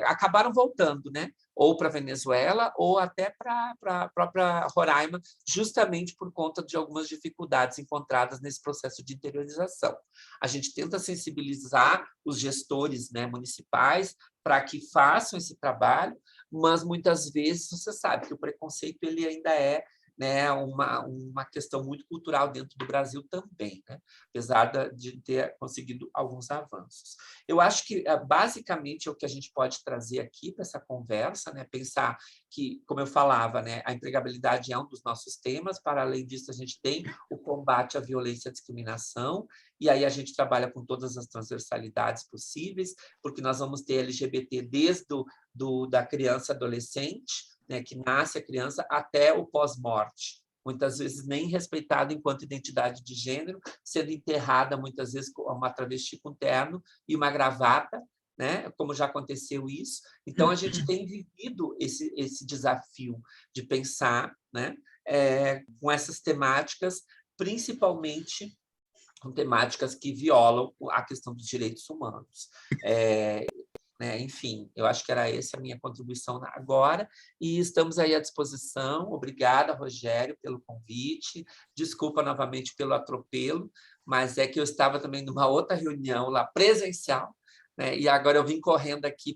acabaram voltando, né, ou para a Venezuela ou até para a própria Roraima, justamente por conta de algumas dificuldades encontradas nesse processo de interiorização. A gente tenta sensibilizar os gestores, né, municipais para que façam esse trabalho, mas muitas vezes você sabe que o preconceito ele ainda né, uma questão muito cultural dentro do Brasil também, né? Apesar de ter conseguido alguns avanços. Eu acho que, basicamente, é o que a gente pode trazer aqui para essa conversa, né? Pensar que, como eu falava, né, a empregabilidade é um dos nossos temas. Para além disso, a gente tem o combate à violência e à discriminação, e aí a gente trabalha com todas as transversalidades possíveis, porque nós vamos ter LGBT desde da criança e adolescente, né, que nasce a criança, até o pós-morte, muitas vezes nem respeitada enquanto identidade de gênero, sendo enterrada muitas vezes com uma travesti com terno e uma gravata, né, como já aconteceu isso. Então, a gente tem vivido esse desafio de pensar, né, com essas temáticas, principalmente com temáticas que violam a questão dos direitos humanos. Né? Enfim, eu acho que era essa a minha contribuição agora, e estamos aí à disposição. Obrigada, Rogério, pelo convite. Desculpa novamente pelo atropelo, mas é que eu estava também numa outra reunião lá presencial, né? E agora eu vim correndo aqui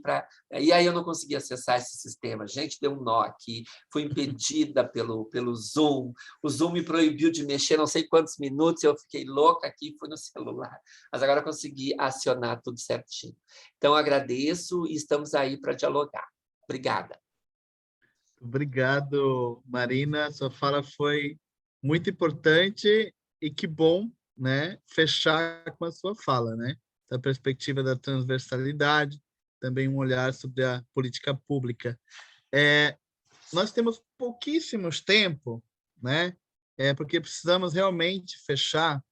e aí eu não consegui acessar esse sistema. Gente, deu um nó aqui, fui impedida pelo Zoom, o Zoom me proibiu de mexer não sei quantos minutos, eu fiquei louca aqui, fui no celular, mas agora eu consegui acionar tudo certinho. Então, agradeço e estamos aí para dialogar. Obrigada. Obrigado, Marina. Sua fala foi muito importante e que bom, né, fechar com a sua fala, né? Da perspectiva da transversalidade, também um olhar sobre a política pública. Nós temos pouquíssimos tempo, né? Porque precisamos realmente fechar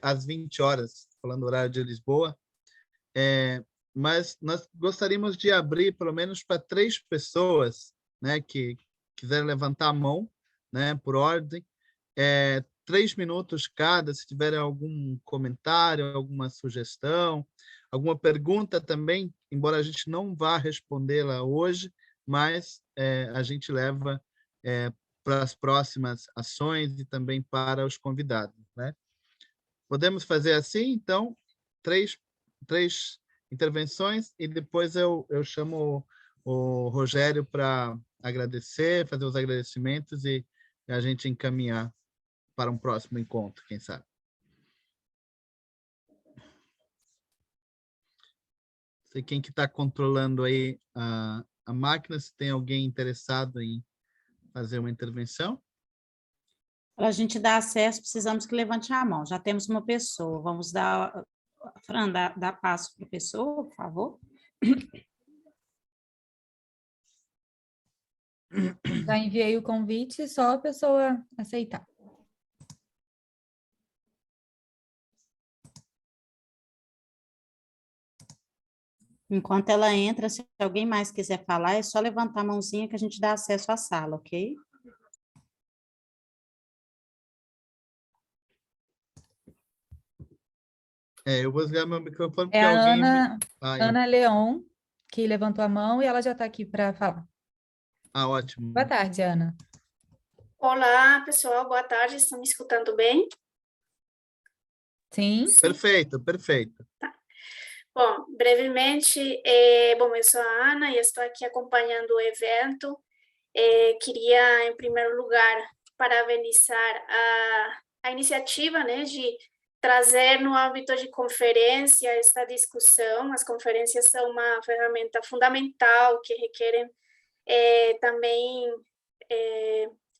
às 20 horas, falando horário de Lisboa, mas nós gostaríamos de abrir pelo menos para 3 pessoas, né, que quiserem levantar a mão, né, por ordem, 3 minutos cada, se tiverem algum comentário, alguma sugestão, alguma pergunta também, embora a gente não vá respondê-la hoje, mas a gente leva para as próximas ações e também para os convidados, né? Podemos fazer assim, então, 3 intervenções, e depois eu chamo o Rogério para agradecer, fazer os agradecimentos e a gente encaminhar para um próximo encontro, quem sabe. Não sei quem que está controlando aí a máquina, se tem alguém interessado em fazer uma intervenção. Para a gente dar acesso, precisamos que levante a mão. Já temos uma pessoa. Vamos dar Fran, dá passo para a pessoa, por favor. Já enviei o convite, só a pessoa aceitar. Enquanto ela entra, se alguém mais quiser falar, é só levantar a mãozinha que a gente dá acesso à sala, ok? Eu vou ligar meu microfone porque É a alguém... Ana Leon, que levantou a mão e ela já está aqui para falar. Ótimo. Boa tarde, Ana. Olá, pessoal, boa tarde, estão me escutando bem? Sim. Perfeito, perfeito. Tá. Bom, brevemente, eu sou a Ana e estou aqui acompanhando o evento. Queria, em primeiro lugar, parabenizar a iniciativa, né, de trazer no âmbito de conferência esta discussão. As conferências são uma ferramenta fundamental que requerem também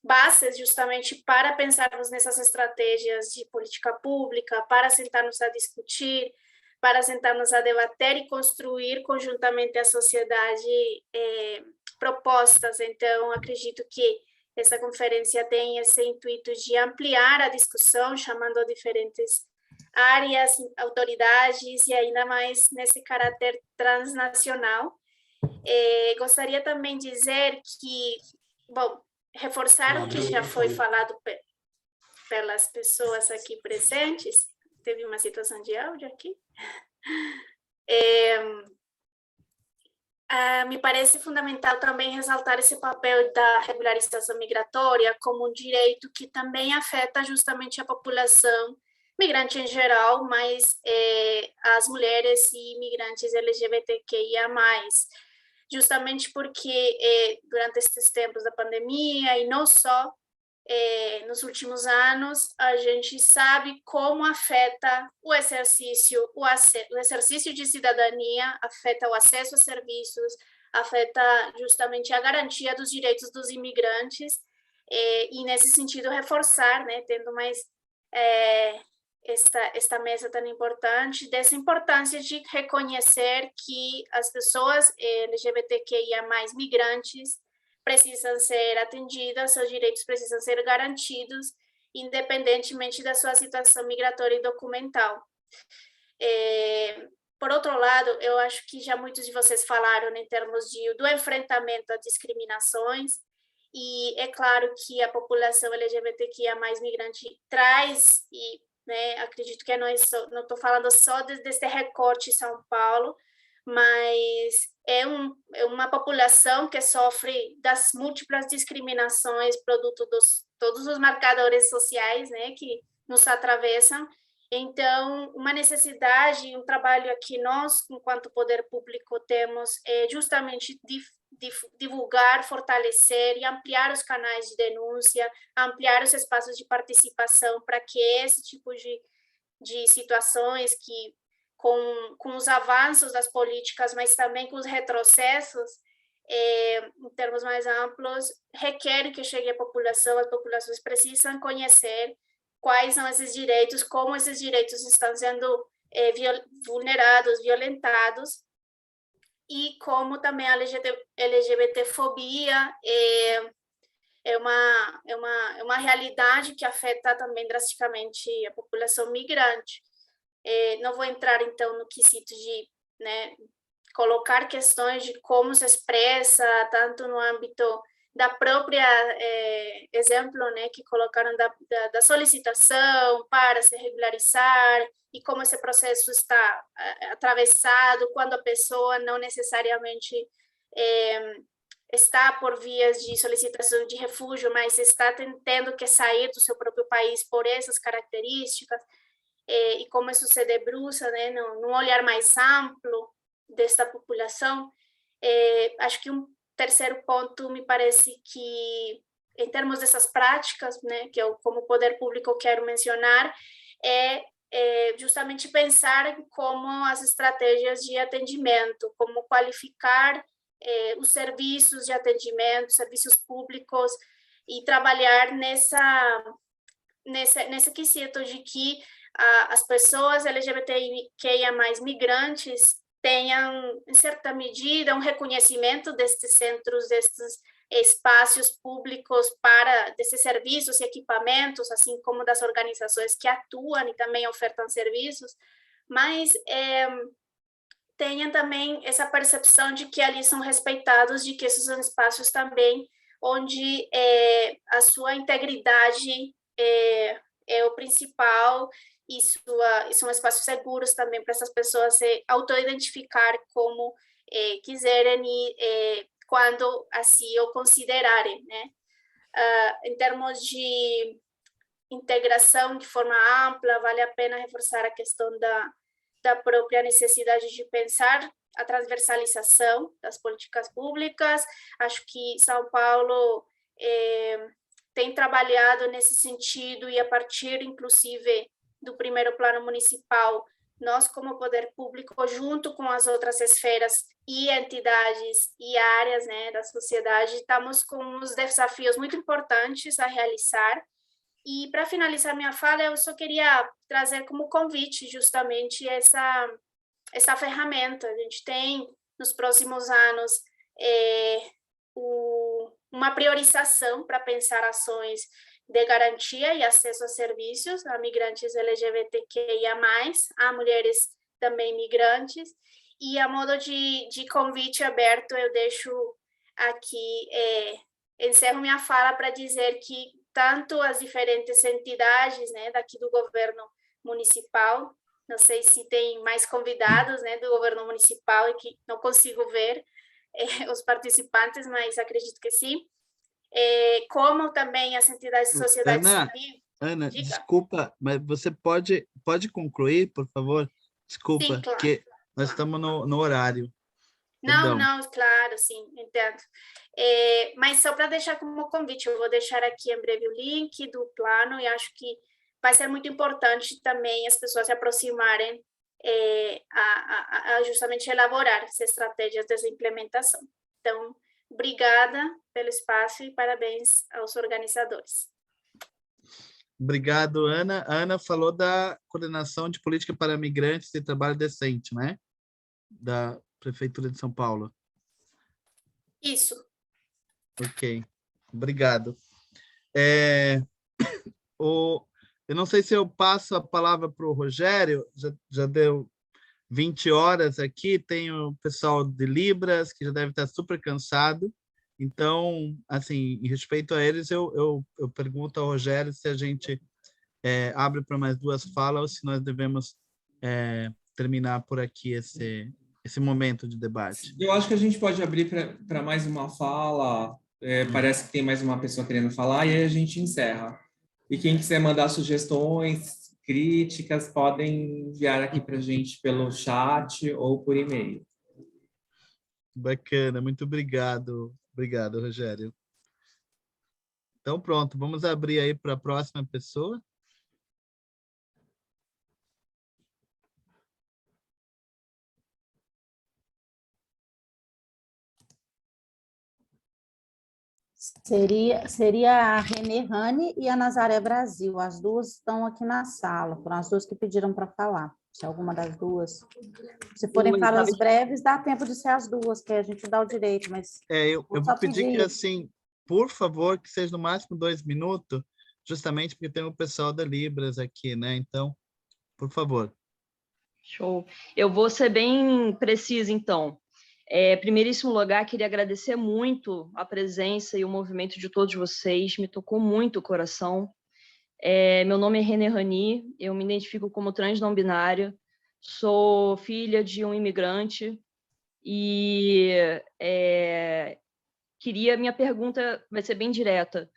bases justamente para pensarmos nessas estratégias de política pública, para sentarmos a discutir, para sentarmos a debater e construir conjuntamente a sociedade propostas. Então, acredito que essa conferência tem esse intuito de ampliar a discussão, chamando diferentes áreas, autoridades, e ainda mais nesse caráter transnacional. Gostaria também de dizer que, reforçar o que já foi falado pelas pessoas aqui presentes. Teve uma situação de áudio aqui. Me parece fundamental também ressaltar esse papel da regularização migratória como um direito que também afeta justamente a população migrante em geral, mas as mulheres e imigrantes LGBTQIA+, justamente porque durante esses tempos da pandemia e não só nos últimos anos, a gente sabe como afeta o exercício de cidadania, afeta o acesso a serviços, afeta justamente a garantia dos direitos dos imigrantes, e nesse sentido reforçar, né, tendo mais esta mesa tão importante, dessa importância de reconhecer que as pessoas LGBTQIA+, migrantes, precisam ser atendidas, seus direitos precisam ser garantidos, independentemente da sua situação migratória e documental. Por outro lado, eu acho que já muitos de vocês falaram em termos do enfrentamento a discriminações, e é claro que a população LGBTQIA+, migrante traz, e né, acredito que não estou falando só desse recorte São Paulo, mas é uma população que sofre das múltiplas discriminações, produto dos todos os marcadores sociais, né, que nos atravessam. Então, uma necessidade, um trabalho que nós, enquanto poder público, temos é justamente divulgar, fortalecer e ampliar os canais de denúncia, ampliar os espaços de participação para que esse tipo de situações que, com os avanços das políticas, mas também com os retrocessos, em termos mais amplos, requer que chegue à população, as populações precisam conhecer quais são esses direitos, como esses direitos estão sendo vulnerados, violentados, e como também a LGBTfobia é uma realidade que afeta também drasticamente a população migrante. Não vou entrar, então, no quesito de, né, colocar questões de como se expressa, tanto no âmbito da própria exemplo, né, que colocaram da solicitação para se regularizar, e como esse processo está atravessado quando a pessoa não necessariamente está por vias de solicitação de refúgio, mas está tendo que sair do seu próprio país por essas características, e como isso se debruça, né, num olhar mais amplo desta população. Acho que um terceiro ponto, me parece que, em termos dessas práticas, né, que eu, como poder público, quero mencionar, é justamente pensar como as estratégias de atendimento, como qualificar os serviços de atendimento, serviços públicos, e trabalhar nesse quesito de que as pessoas LGBTQIA+, migrantes, tenham, em certa medida, um reconhecimento destes centros, destes espaços públicos desses serviços e equipamentos, assim como das organizações que atuam e também ofertam serviços, mas tenham também essa percepção de que ali são respeitados, de que esses são espaços também onde a sua integridade é o principal, e são espaços seguros também para essas pessoas se autoidentificar como quiserem e quando assim o considerarem, né? Em termos de integração de forma ampla, vale a pena reforçar a questão da própria necessidade de pensar a transversalização das políticas públicas. Acho que São Paulo tem trabalhado nesse sentido, e a partir, inclusive, do primeiro plano municipal, nós, como poder público, junto com as outras esferas e entidades e áreas, né, da sociedade, estamos com uns desafios muito importantes a realizar. E, para finalizar minha fala, eu só queria trazer como convite justamente essa ferramenta. A gente tem, nos próximos anos, uma priorização para pensar ações de garantia e acesso a serviços a migrantes LGBTQIA+, a mulheres também migrantes, e a modo de convite aberto, eu deixo aqui, encerro minha fala para dizer que tanto as diferentes entidades, né, daqui do governo municipal, não sei se tem mais convidados, né, do governo municipal, e que não consigo ver os participantes, mas acredito que sim, como também as entidades de sociedade civil. Ana, Diga. Desculpa, mas você pode concluir, por favor? Desculpa, Sim, claro. porque nós estamos no horário. Não, claro, sim, entendo. Mas só para deixar como convite, eu vou deixar aqui em breve o link do plano, e acho que vai ser muito importante também as pessoas se aproximarem a justamente elaborar essas estratégias dessa implementação. Então, obrigada pelo espaço e parabéns aos organizadores. Obrigado, Ana. A Ana falou da coordenação de política para migrantes e trabalho decente, né? Da Prefeitura de São Paulo. Isso. Ok, obrigado. Eu não sei se eu passo a palavra para o Rogério, já deu 20 horas aqui, tem o pessoal de Libras, que já deve estar super cansado. Então, assim, em respeito a eles, eu pergunto ao Rogério se a gente abre para mais 2 falas ou se nós devemos terminar por aqui esse momento de debate. Eu acho que a gente pode abrir para mais uma fala, parece que tem mais uma pessoa querendo falar, e aí a gente encerra. E quem quiser mandar sugestões, críticas, podem enviar aqui para a gente pelo chat ou por e-mail. Bacana, muito obrigado. Obrigado, Rogério. Então, pronto, vamos abrir aí para a próxima pessoa. Seria a Renê Rani e a Nazaré Brasil. As duas estão aqui na sala. Foram as duas que pediram para falar. Se alguma das duas. Se forem falas breves, dá tempo de ser as duas, que a gente dá o direito, mas... Eu vou pedir que, assim, por favor, que seja no máximo 2 minutos, justamente porque tem o pessoal da Libras aqui, né? Então, por favor. Show. Eu vou ser bem precisa, então. Primeiríssimo lugar, queria agradecer muito a presença e o movimento de todos vocês, me tocou muito o coração. Meu nome é Renê Rani, eu me identifico como trans não binário, sou filha de um imigrante e minha pergunta vai ser bem direta.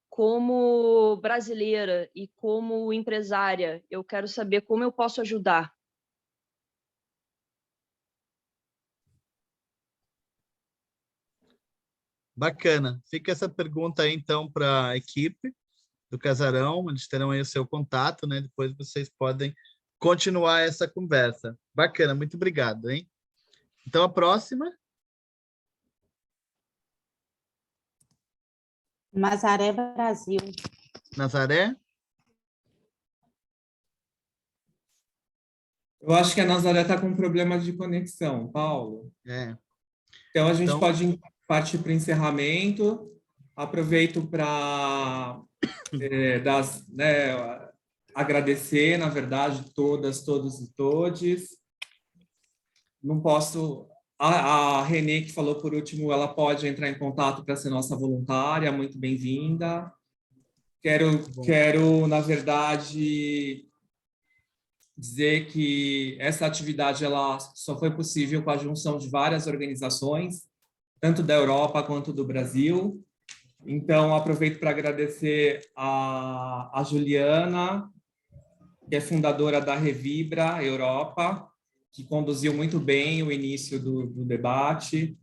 Como brasileira e como empresária, eu quero saber como eu posso ajudar. Bacana. Fica essa pergunta aí, então, para a equipe do Casarão. Eles terão aí o seu contato, né? Depois vocês podem continuar essa conversa. Bacana, muito obrigado, hein? Então, a próxima. Nazaré Brasil. Nazaré? Eu acho que a Nazaré está com problema de conexão, Paulo. Então, a gente pode partir para o encerramento. Aproveito para agradecer, na verdade, todas, todos e todes. Não posso... A Renê, que falou por último, ela pode entrar em contato para ser nossa voluntária, muito bem-vinda. Quero, na verdade, dizer que essa atividade ela só foi possível com a junção de várias organizações, tanto da Europa quanto do Brasil. Então, aproveito para agradecer a Juliana, que é fundadora da Revibra Europa, que conduziu muito bem o início do debate.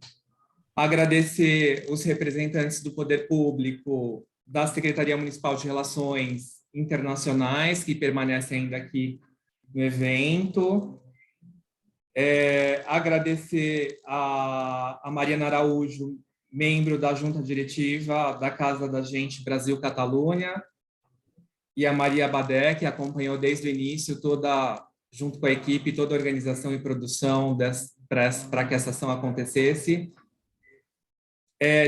Agradecer os representantes do Poder Público, da Secretaria Municipal de Relações Internacionais, que permanecem ainda aqui no evento. Agradecer a Mariana Araújo, membro da Junta Diretiva da Casa da Gente Brasil-Catalunha, e a Maria Badé, que acompanhou desde o início, junto com a equipe, toda a organização e produção para que essa ação acontecesse.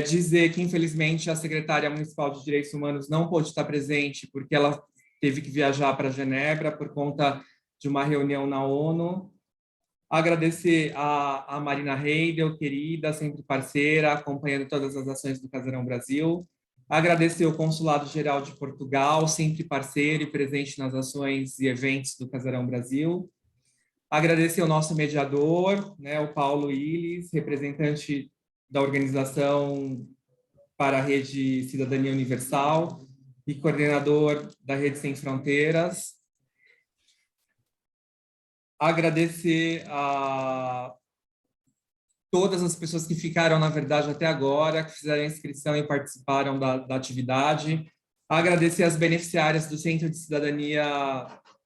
Dizer que, infelizmente, a secretária municipal de Direitos Humanos não pôde estar presente porque ela teve que viajar para Genebra por conta de uma reunião na ONU. Agradecer a Marina Heidel, querida, sempre parceira, acompanhando todas as ações do Casarão Brasil. Agradecer o Consulado Geral de Portugal, sempre parceiro e presente nas ações e eventos do Casarão Brasil. Agradecer ao nosso mediador, o Paulo Illes, representante da Organização para a Rede Cidadania Universal e coordenador da Rede Sem Fronteiras. Agradecer a todas as pessoas que ficaram, na verdade, até agora, que fizeram a inscrição e participaram da atividade. Agradecer as beneficiárias do Centro de Cidadania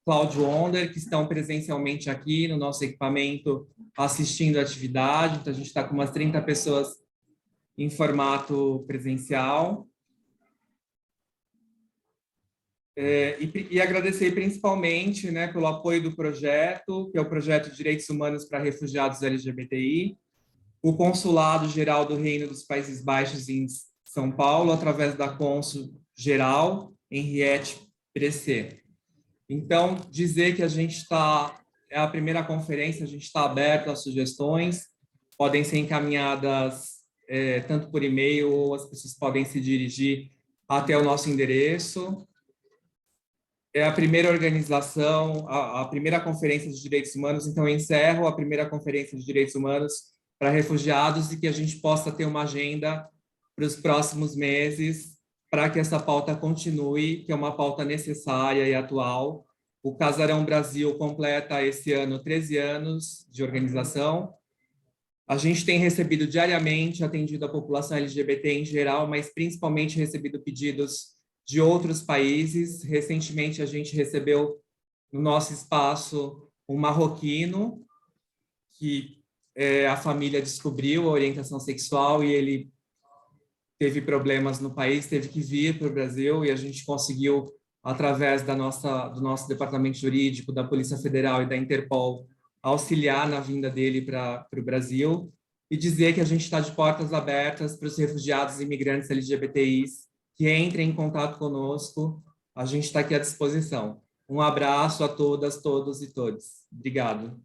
Cláudio Onder, que estão presencialmente aqui no nosso equipamento assistindo a atividade. Então, a gente está com umas 30 pessoas em formato presencial. E agradecer principalmente pelo apoio do projeto, que é o projeto Direitos Humanos para Refugiados LGBTI, o Consulado Geral do Reino dos Países Baixos em São Paulo, através da Cônsul Geral, Henriette Bresset. Então, dizer que a gente é a primeira conferência, a gente está aberto às sugestões, podem ser encaminhadas tanto por e-mail, ou as pessoas podem se dirigir até o nosso endereço. É a primeira organização, a primeira conferência de direitos humanos, então eu encerro a primeira conferência de direitos humanos para refugiados e que a gente possa ter uma agenda para os próximos meses, para que essa pauta continue, que é uma pauta necessária e atual. O Casarão Brasil completa esse ano 13 anos de organização. A gente tem recebido diariamente, atendido a população LGBT em geral, mas principalmente recebido pedidos de outros países. Recentemente, a gente recebeu no nosso espaço um marroquino, que a família descobriu a orientação sexual e ele teve problemas no país, teve que vir para o Brasil e a gente conseguiu, através do nosso departamento jurídico, da Polícia Federal e da Interpol, auxiliar na vinda dele para o Brasil e dizer que a gente está de portas abertas para os refugiados e imigrantes LGBTIs que entrem em contato conosco. A gente está aqui à disposição. Um abraço a todas, todos e todes. Obrigado.